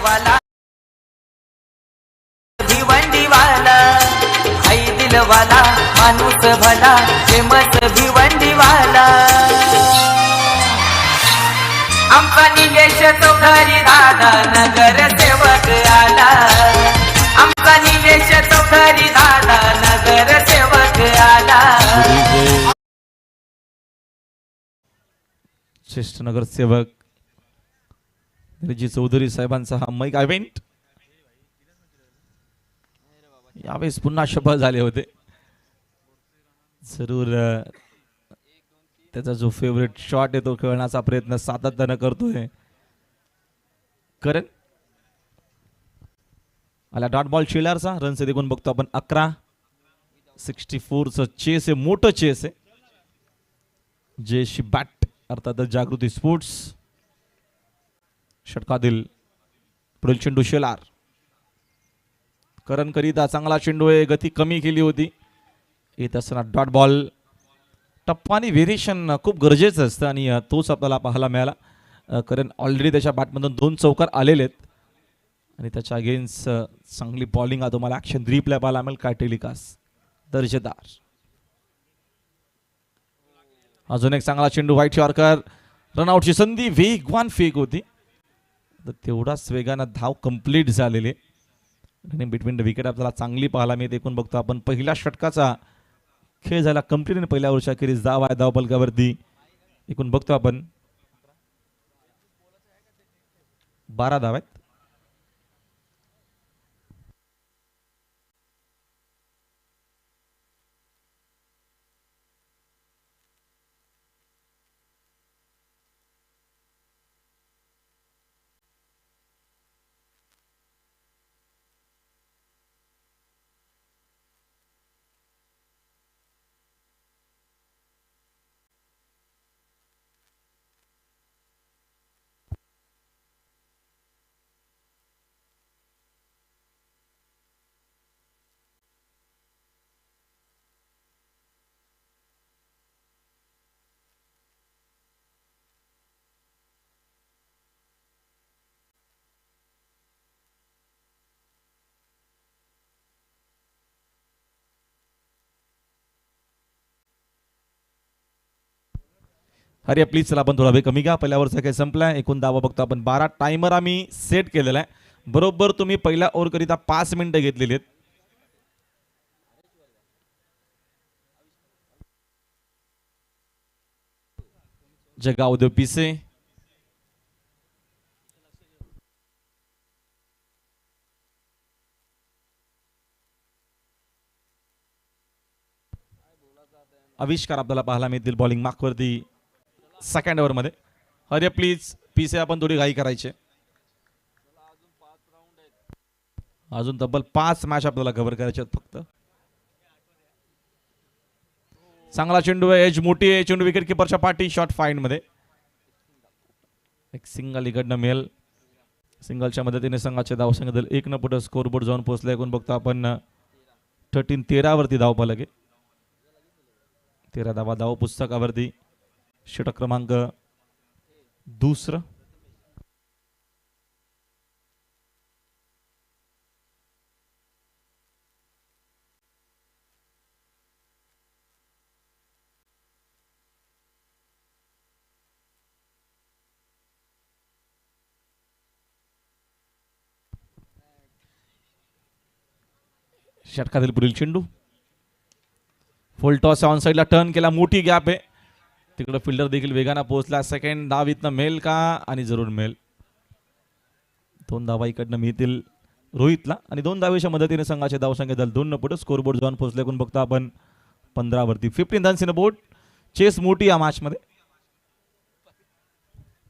वाला भिवंडीवाला हाय दिलवाला माणूस भला फेमस भिवंडीवाला आमचा निलेश चौधरी दादा नगर सेवक आला आमचा निलेश चौधरी दादा नगर सेवक आला. ज्येष्ठ नगरसेवक निलेशजी चौधरी साहेबांचा हा मैक इव्हेंट यावेळेस पुन्हा सफल झाले होते. जरूर त्याचा जो फेवरेट शॉट आहे तो खेळण्याचा प्रयत्न सातत्यानं करतोय. करण आला डॉट बॉल शेलारचा. रनचे देखून बघतो आपण 11. 64चं चेस आहे, मोठं चेस आहे. जयशी बॅट अर्थातच जागृती स्पोर्ट्स. षटकातील पुढील चेंडू शेलार. करण करिता चांगला चेंडू आहे, गती कमी केली होती. येत असताना डॉट बॉल. टप्पा आणि व्हेरिएशन खूप गरजेचं असतं आणि तोच आपल्याला पाहायला मिळाला. कारण ऑलरेडी त्याच्या बॅटमधून 2 चौकार आलेले आहेत आणि त्याच्या अगेन्स्ट चांगली बॉलिंग हा तुम्हाला ॲक्शन रिप्ले पाहायला मिळेल. काय टेलिकास्ट दर्जेदार. अजून एक चांगला चेंडू व्हाईट यॉर्कर. रनआउटची संधी, वेगवान फेक होती, तर तेवढाच वेगानं धाव कंप्लीट झालेली. रनिंग बिटवीन द विकेट आपल्याला चांगली पाहायला मिळते. एकूण बघतो आपण पहिल्या षटकाचा खेळ झाला कंप्लीट आणि पहिल्या ओव्हरच्या अखेरीस धाव आहे धावपलकावरती. एकूण बघतो आपण 12 धाव आहेत. अरे प्लीज चला आपण थोडा वेळ कमी घ्या. पहिल्या ओव्हरचा काही संपलाय. एकूण धावा बघतो आपण 12. टायमर आम्ही सेट केलेला आहे. बरोबर तुम्ही पहिल्या ओव्हर करिता 5 मिनिटं घेतलेली आहेत. जगावदेव पिसे. आविष्कार आपल्याला पाहायला मिळतील बॉलिंग मार्कवरती सेकंड ओव्हरमध्ये. अरे प्लीज पिसे आपण थोडी घाई करायची. अजून तब्बल 5 मॅच आपल्याला कव्हर करायचे आहेत फक्त. चांगला चेंडू आहे, एज मोठी आहे. चेंडू विकेट किपरच्या पाठी. शॉट फाईंड मध्ये एक सिंगल इकडनं मिळेल. सिंगलच्या मदतीने संघाचे धावसंख्या दल 1 न पुढे स्कोरबोर्ड जाऊन पोहोचले. एकूण बघतो आपण 13 वरती धाव पालक आहे. 13 धावा धाव पुस्तकावरती. षटक क्रमांक 2. षटकातील पुढील चेंडू फुल टॉस ऑन साइडला टर्न केला. मोठी गॅप आहे. तिकडं फिल्डर देखील वेगानं पोहोचला. सेकंड धाव इथनं मिळेल का? आणि जरूर मिळेल. 2 धावा इकडनं मिळतील रोहितला आणि 2 धावेच्या मदतीने संघाचे धावसंख्या दल 2 पुढे स्कोरबोर्ड जाऊन पोहोचले. कोण बघतो आपण 15 वरती. 15 रन्स इन बोर्ड. चेस मोठी या मॅच मध्ये.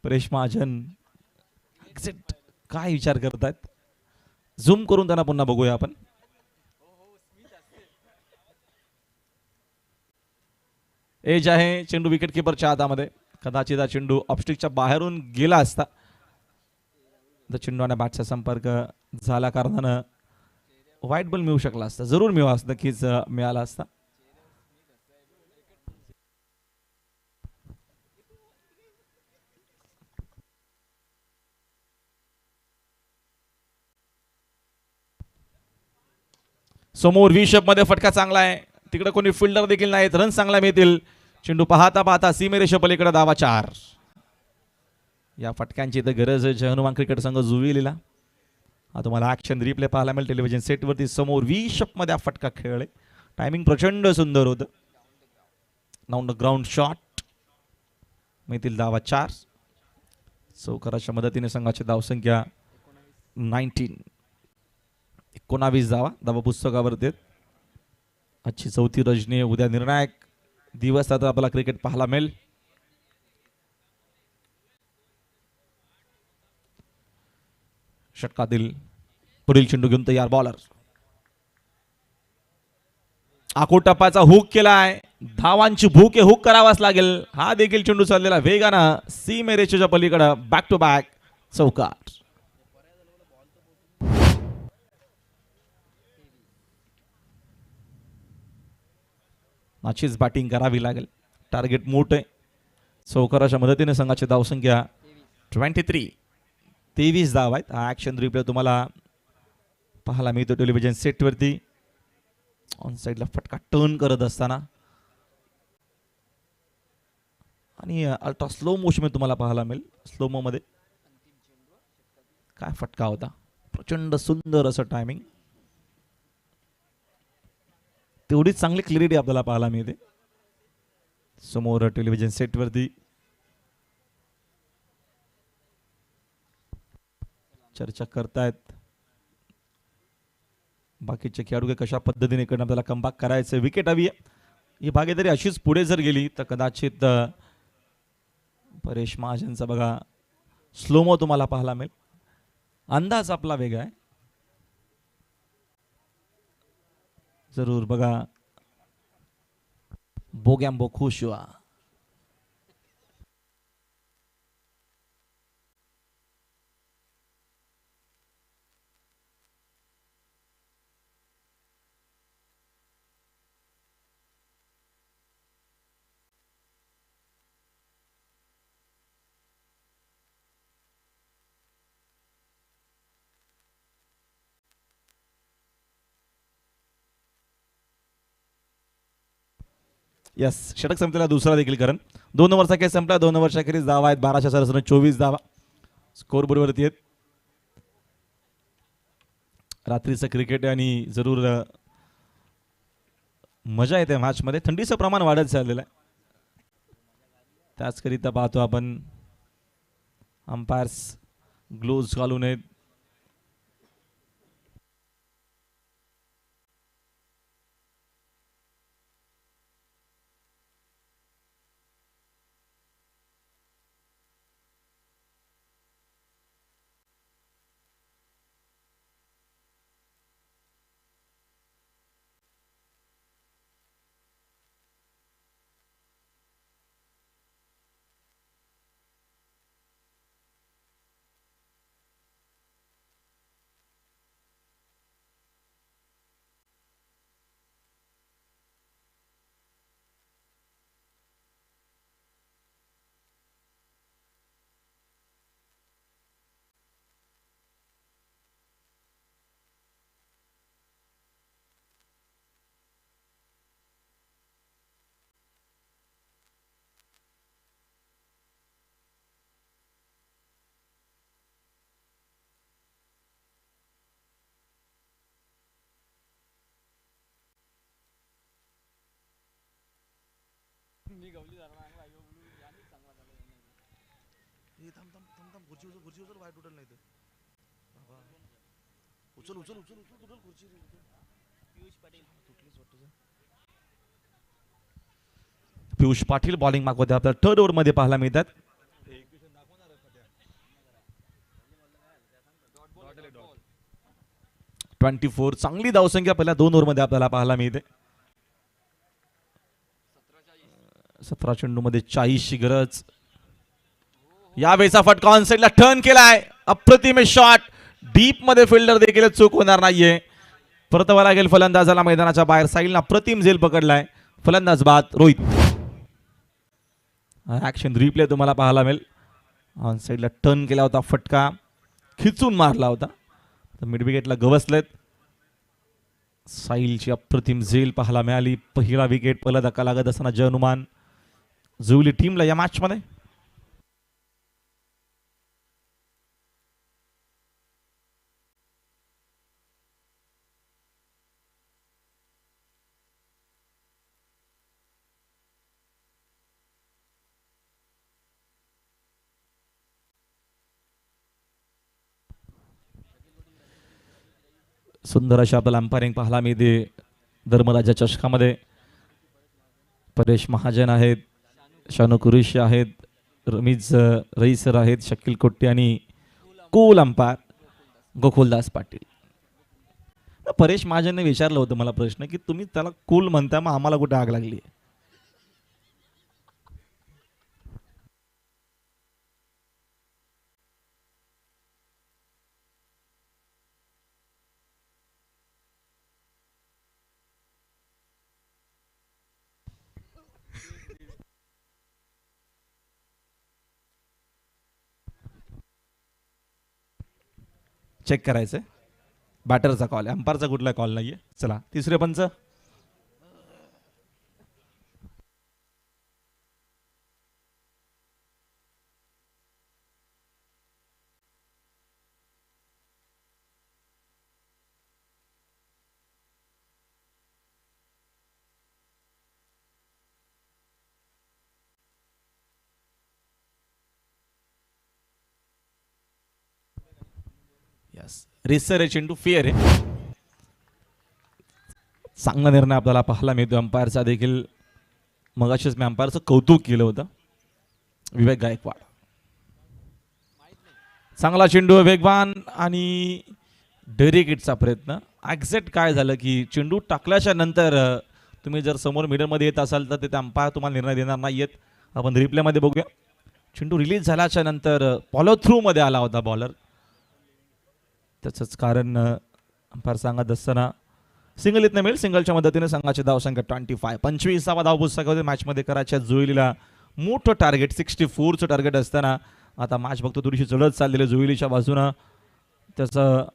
परेश महाजन काय विचार करतायत? झूम करून त्यांना पुन्हा बघूया आपण. एज आहे चेंडू विकेट किपरच्या हातामध्ये. कदाचित हा चेंडू ऑफस्टिकच्या बाहेरून गेला असता तर चेंडू आणि बॅटचा संपर्क झाला कारणानं व्हाईट बॉल मिळू शकला असता. जरूर मिळाला असता, नक्कीच मिळाला असता. समोर विशप मध्ये फटका चांगला आहे. तिकडे कोणी फिल्डर देखील नाहीत. रन चांगला मिळतील. चेंडू पाहता पाहता सीमेरेषा पलीकडे धावा 4. या फटक्यांची तर गरज आहे. जय हनुमान क्रिकेट संघ जुविलेला. हा तुम्हाला ऍक्शन रिप्ले पाहायला मिळेल टेलिव्हिजन सेटवरती. समोर विशप मध्ये हा फटका खेळले. टायमिंग प्रचंड सुंदर होतं. नाउंड ग्राउंड शॉट मिळतील धावा 4. चौकाराच्या मदतीने संघाची धावसंख्या 19 धावा पुस्तकावरती. आजची 4थी रजनी. उद्या निर्णायक दिवस आता आपल्याला क्रिकेट पाहायला मिळेल. षटकातील पुढील चेंडू घेऊन तयार बॉलर. आखो टप्प्याचा हुक केलाय. धावांची भूक आहे. हुक करावाच लागेल. हा देखील चेंडू चाललेला वेगानं सीमेरेषेच्या पलीकडे. बॅक टू बॅक चौकार. अशीच बॅटिंग करावी लागेल. टार्गेट मोठे. चौकाराच्या मदतीने संघाची धावसंख्या 23 धाव आहेत. हा ऍक्शन रिप्ले तुम्हाला पाहायला मिळतो टेलिव्हिजन सेटवरती. ऑन साईडला फटका टर्न करत असताना आणि अल्ट्रा स्लो मोशन मध्ये तुम्हाला पाहायला मिळेल. स्लोमो मध्ये काय फटका होता. प्रचंड सुंदर असं टायमिंग. तेवढीच चांगली क्लिअरिटी आपल्याला पाहायला मिळते समोर टेलिव्हिजन सेटवरती. चर्चा करतायत बाकीचे खेळाडू कशा पद्धतीने इकडनं आपल्याला कमबॅक करायचं. विकेट हवी आहे. ही भागीदारी अशीच पुढे जर गेली तर कदाचित परेश महाजनचा बघा स्लोमो तुम्हाला पाहायला मिळेल. अंदाज आपला वेगळा आहे. जरूर बघा. बोगॅम्बो खुश हुआ. यस षटक संपलेला दुसरा देखील कारण 2 ओव्हरचा खेळ संपला. 2 ओव्हरच्या अखेरीस धावा आहेत 12च्या सरसने 24 धावा स्कोरबोर्डवरती आहेत. रात्रीचं क्रिकेट आणि जरूर मजा येते मॅच मध्ये. थंडीचं प्रमाण वाढत चाललेलं आहे. त्याचकरिता पाहतो आपण अंपायर्स ग्लोव्ज घालून आहेत. पियुष पाटील बॉलिंग मागवते आपल्याला थर्ड ओव्हरमध्ये पाहायला मिळतात. 24 चांगली धावसंख्या पहिल्या 2 ओव्हरमध्ये आपल्याला पाहायला मिळते. 17 चेंडूमध्ये 40 ची गरज. यावेळेचा फटका ऑन साइडला टर्न केलाय. अप्रतिम शॉट. डीप मध्ये फिल्डर देखील चूक होणार नाहीये. परतवा लागेल फलंदाजाला मैदानाच्या बाहेर. साईडला अप्रतिम झेल पकडलाय. फलंदाज बाद रोहित. ऍक्शन रिप्ले तुम्हाला पाहायला मिळेल. ऑन साइडला टर्न केला होता फटका. खिचून मारला होता. तर मिड विकेटला गवसलेत. साहिलची अप्रतिम झेल पाहायला मिळाली. पहिला विकेट पहिला धक्का लागत असताना जय हनुमान जुळली टीमला या मॅच मध्ये. सुंदर अशी आपल्याला अंपायरिंग पाहायला मिळते धर्मराजा चषकामध्ये. परेश महाजन आहेत, शानू कुरेशी आहेत, रमीज रईसर आहेत, शकील कोट्टी आणि कूल अंपायर गोकुलदास पाटील. परेश महाजनने विचारलं होतं मला प्रश्न की तुम्ही त्याला कूल म्हणता, मग आम्हाला कुठे आग लागली. चेक करायचंय. बॅटरचा कॉल आहे, अंपायरचा कुठला कॉल नाहीये. चला तिसरे पंच. रेसर आहे चेंडू फेअर आहे. चांगला निर्णय आपल्याला पाहायला मिळतो अंपायरचा देखील. मगाशीच मी अंपायरचं कौतुक केलं होतं. विवेक गायकवाड. चांगला चेंडू वेगवान आणि डेरिक हिटचा प्रयत्न. एक्झॅक्ट काय झालं की चेंडू टाकल्याच्या नंतर तुम्ही जर समोर मिडलमध्ये येत असाल तर तिथे अंपायर तुम्हाला निर्णय देणार नाहीयेत. आपण रिप्लेमध्ये बघूया. चेंडू रिलीज झाल्याच्या नंतर फॉलो थ्रू मध्ये आला होता बॉलर. त्याचंच कारण अंपायर सांगत असताना सिंगल इथनं मिळेल. सिंगलच्या मदतीने संघाची धावसंख्या 25. 25वा धाव पुस्तकामध्ये मॅचमध्ये करायच्या जुईलीला मोठं टार्गेट 64चं टार्गेट असताना आता मॅच बघतो थोडीशी चढत चाललेली जुईलीच्या बाजूनं. त्याचं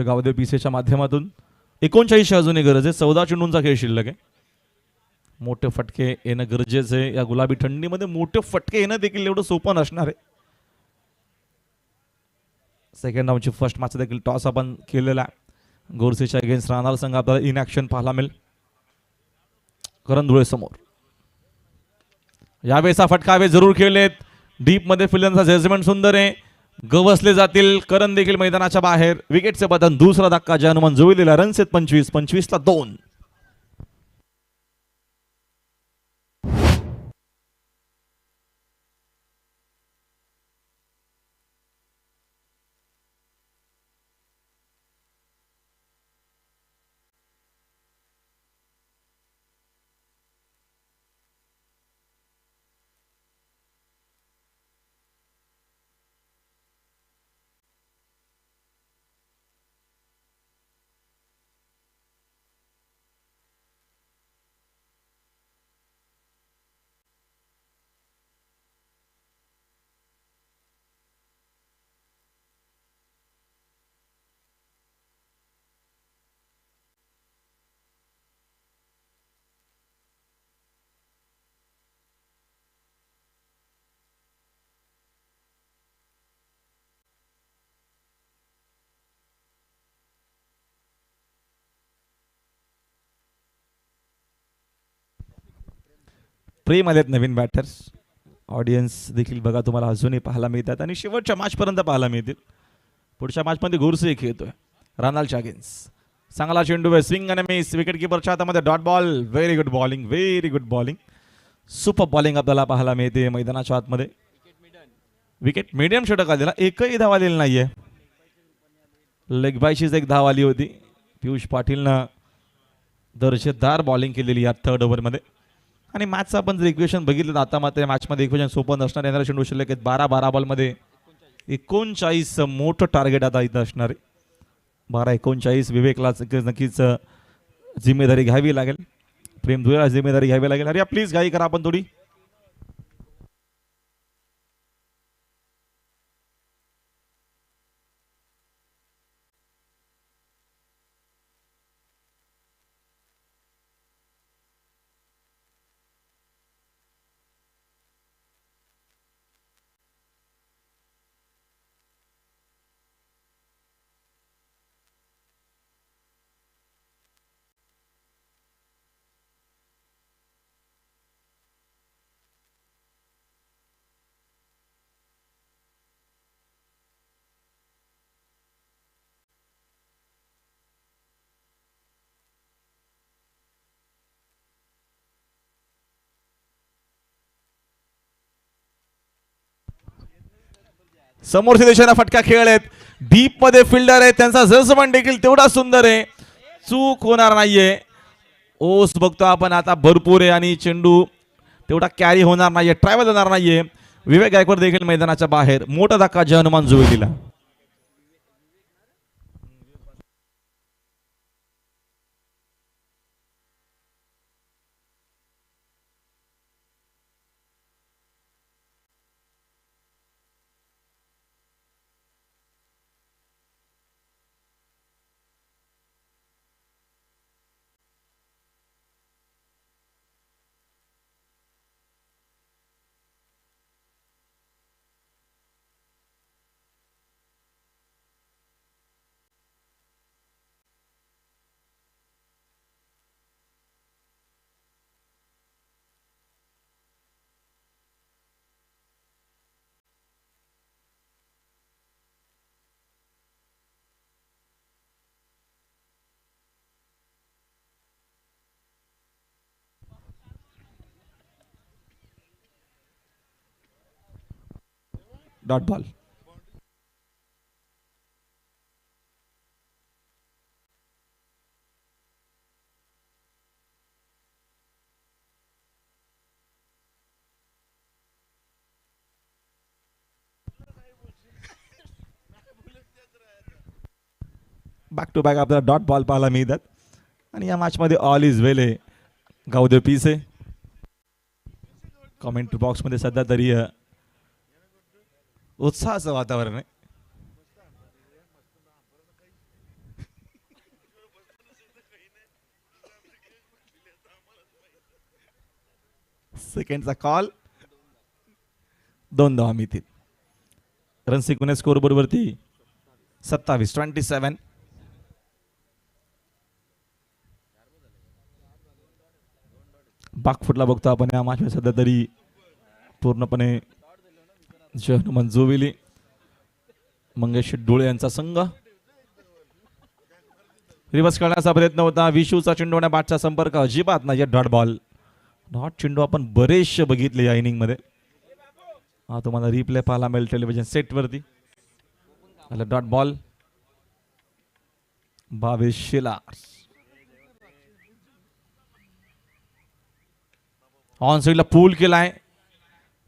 गावदेव पिसेच्या माध्यमातून 39 अजूनही गरज आहे. 14 चेंडूंचा खेळ शिल्लक आहे. मोठे फटके येणं गरजेचं आहे. या गुलाबी थंडीमध्ये मोठे फटके येणं देखील एवढं सोपं नसणार आहे. सेकंड राऊंडची फर्स्ट मॅच देखील टॉस आपण केलेला आहे. गोरसेच्या अगेन्स्ट राहणार संघ आपल्याला इन ऍक्शन पाहायला मिळेल. करण धुळे समोर. यावेळेचा फटका हवे जरूर खेळलेत. डीप मध्ये फिल्डरचा जजमेंट सुंदर आहे. गवसले जातील. करण देखील मैदानाच्या बाहेर. विकेटचे पतन. दुसरा धक्का जय हनुमान जुळलेला. रन्स आहेत 25. 25ला 2. प्रेम आलेत नवीन बॅटर्स. ऑडियन्स देखील बघा तुम्हाला अजूनही पाहायला मिळतात आणि शेवटच्या मॅचपर्यंत पाहायला मिळतील. पुढच्या मॅचमध्ये गोरसे खेळतोय रानालच्या अगेन्स्ट. चांगला चेंडू आहे, स्विंग आणि मिस. विकेट किपरच्या हातामध्ये dot ball. Very good bowling, very good bowling. Super bowling आपल्याला पाहायला मिळते मैदानाच्या आतमध्ये. विकेट मीडियम षटक आलेला, एकही धाव आलेली नाहीये. लेग बायचीच एक धाव आली होती. पियुष पाटीलनं दर्जेदार बॉलिंग केलेली या थर्ड ओव्हरमध्ये. आणि मॅचचं आपण जर इक्वेशन बघितलं तर आता मात्र मॅचमध्ये इक्वेशन सोपं नसणार. येणारा चेंडू शिल्लक आहेत 12 बॉलमध्ये 39 मोठं टार्गेट आता इथं असणार आहे. 12-39 विवेकला नक्कीच जिम्मेदारी घ्यावी लागेल. प्रेम धुळेला जिम्मेदारी घ्यावी लागेल. अरे प्लीज घाई करा आपण थोडी. समोरच्या दिशेला फटका खेळ आहेत. डीप मध्ये फिल्डर आहे, त्यांचा जजमेंट देखील तेवढा सुंदर आहे. चूक होणार नाहीये. ओस बघतो आपण आता भरपूर आहे आणि चेंडू तेवढा कॅरी होणार नाहीये, ट्रॅव्हल होणार नाहीये. विवेक गायकवाड देखील मैदानाच्या बाहेर. मोठा धक्का जय हनुमान जुवेलीला. Dot ball. Back to back आपल्याला डॉट बॉल पाहायला मिळतात. आणि या मॅचमध्ये ऑल इज वेल आहे. गावदेव पीसे कॉमेंट बॉक्समध्ये सध्या तरी उत्साहाचं वातावरण आहे. सेकंडचा कॉल. 2 धावा मिळतील. रन सिक्वेन्स स्कोरबोर्ड वरती 27. बागफुटला बघतो आपण या मॅचमध्ये सध्या तरी पूर्णपणे जय हनुमान जुवेली मंगेश डोळे यांचा संघ. रिवर्स करण्याचा प्रयत्न होता. विशूचा चेंडू आणि बॅटचा संपर्क अजिबात नाही. Dot ball. डॉट चेंडू आपण बरेचसे बघितले या इनिंग मध्ये. हा तुम्हाला रिप्ले पाहायला मिळेल टेलिव्हिजन सेट वरती. Dot ball. 22 शेला. ऑन साईडला पूल केलाय.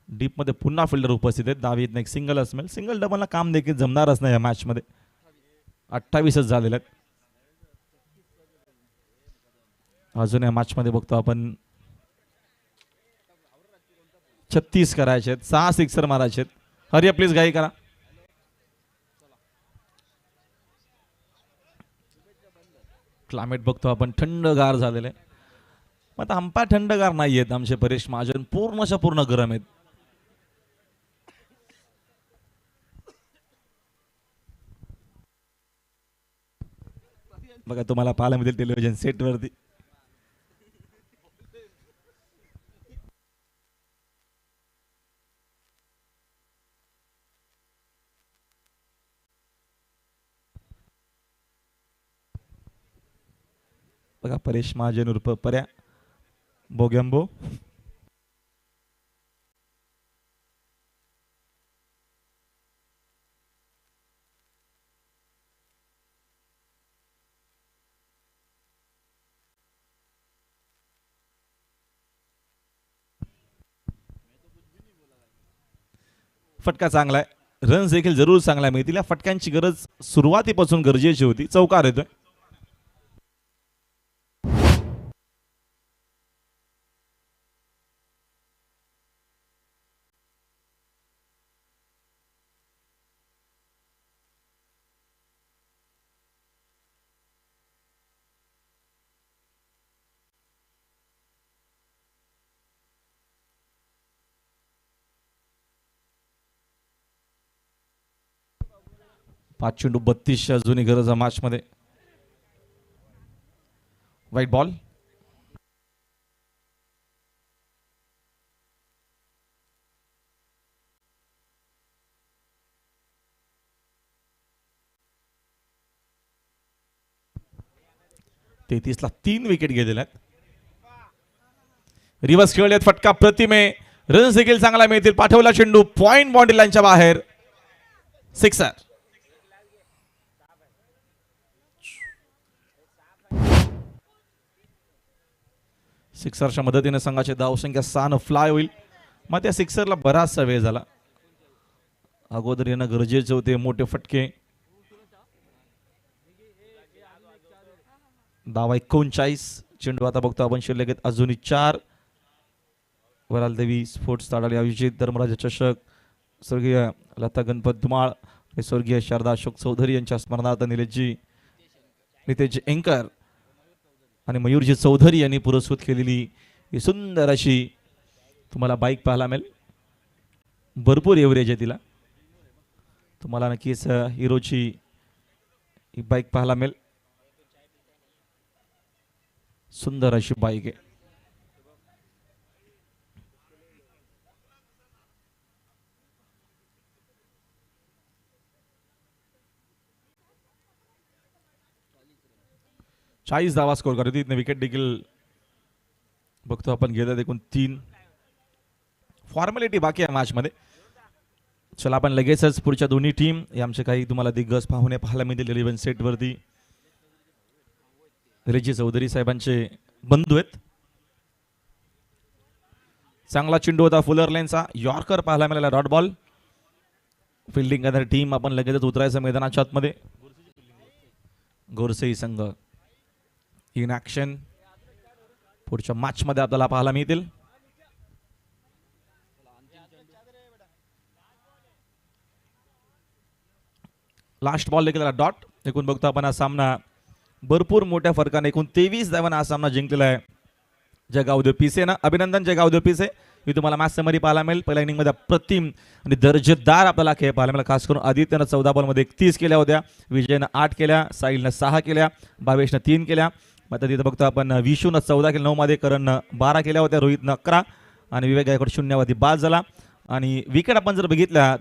डीप मध्ये पुन्हा फिल्डर उपस्थित आहेत. दावीत एक सिंगल असमेल. सिंगल डबलला काम देखील जमणारच नाही या मॅच मध्ये. 28च झालेले आहेत. अजून या मॅच मध्ये बघतो आपण 36 करायचे आहेत. 6 सिक्सर मारायचे आहेत. हरिया प्लीज घाई करा. क्लायमेट बघतो आपण थंडगार झालेले. आता अंपा थंडगार नाही आहेत आमचे परेश महाजन. पूर्णच्या पूर्ण गरम आहेत. बघा तुम्हाला पाहायला मिळेल टेलिव्हिजन सेट वरती. बघा परेश महाजन उर्फ पर्या बोगॅम्बो. फटका चांगला आहे. रन्स देखील जरूर चांगला मिळतील. या फटक्यांची गरज सुरुवातीपासून गरजेची होती. चौकार येतोय. पाच चेंडू 32 अजूनही गरज आहे मॅच मध्ये. White ball. ला 3 विकेट गेलेल्या आहेत. रिव्हर्स खेळलेत. फटका प्रतिमे. रन्स देखील चांगला मिळतील. पाठवला चेंडू पॉइंट बाउंड्री लाईनच्या बाहेर. सिक्सर. सिक्सरच्या मदतीने संघाची धावसंख्या 6 फ्लाय होईल. मग त्या सिक्सरला बराचसा वेळ झाला. अगोदर येणं गरजेचे होते. मोठे फटके. धावा 39. चेंडू आता बघतो आपण शिल्लक आहेत अजूनही 4. वराल देवी स्पोर्ट्स ताडाली आयोजित धर्मराज चषक स्वर्गीय लता गणपत धुमाळ आणि स्वर्गीय शारदा अशोक चौधरी यांच्या स्मरणार्थ नितेश एंकर आणि मयूरजी चौधरी यांनी पुरस्कृत केलेली ही सुंदर अशी तुम्हाला बाईक पाहायला मिळेल. भरपूर एव्हरेज आहे तिला. तुम्हाला नक्कीच हिरोची ही बाईक पाहायला मिळेल. सुंदर अशी बाईक आहे. चाळीस धावा स्कोर करत इथनं विकेट देखील बघतो आपण गेल्या एकूण 3 फॉर्मॅलिटी बाकी आहे मॅच मध्ये. चला आपण लगेचच पुढच्या दोन्ही टीम हे आमचे काही तुम्हाला दिग्गज पाहुणे पाहायला मिळतील 11 सेट वरती. निलेशजी चौधरी साहेबांचे बंधू आहेत. चांगला चेंडू होता फुलर लाईनचा. यॉर्कर पाहायला मिळाला. Dot ball. फिल्डिंग करणारी टीम आपण लगेचच उतरायचं मैदानाच्या आतमध्ये. गोरसेई संघ इन ऍक्शन पुढच्या मॅच मध्ये आपल्याला पाहायला मिळतील. लास्ट बॉल देखील डॉट. एकूण बघतो आपण हा सामना भरपूर मोठ्या फरकाने 23 धावांना हा सामना जिंकलेला आहे जगावदेव पिसे ना. अभिनंदन जगावदेव पिसे. मी तुम्हाला मॅच समरी पाहायला मिळेल. पहिल्या इनिंग मध्ये अप्रतिम आणि दर्जेदार आपल्याला खेळ पाहायला मिळेल. खास करून आदित्यनं 14 बॉलमध्ये 31 केल्या होत्या. विजयनं 8 केल्या. साहिलनं 6 केल्या. भावेशनं 3 केल्या. मग तिथं बघतो आपण विशूनं 14 केल्या. 9 मध्ये करणनं 12 केल्या होत्या. रोहितनं 11 आणि विवेक गायकवाड 0 बाद झाला. आणि विकेट आपण जर बघितल्या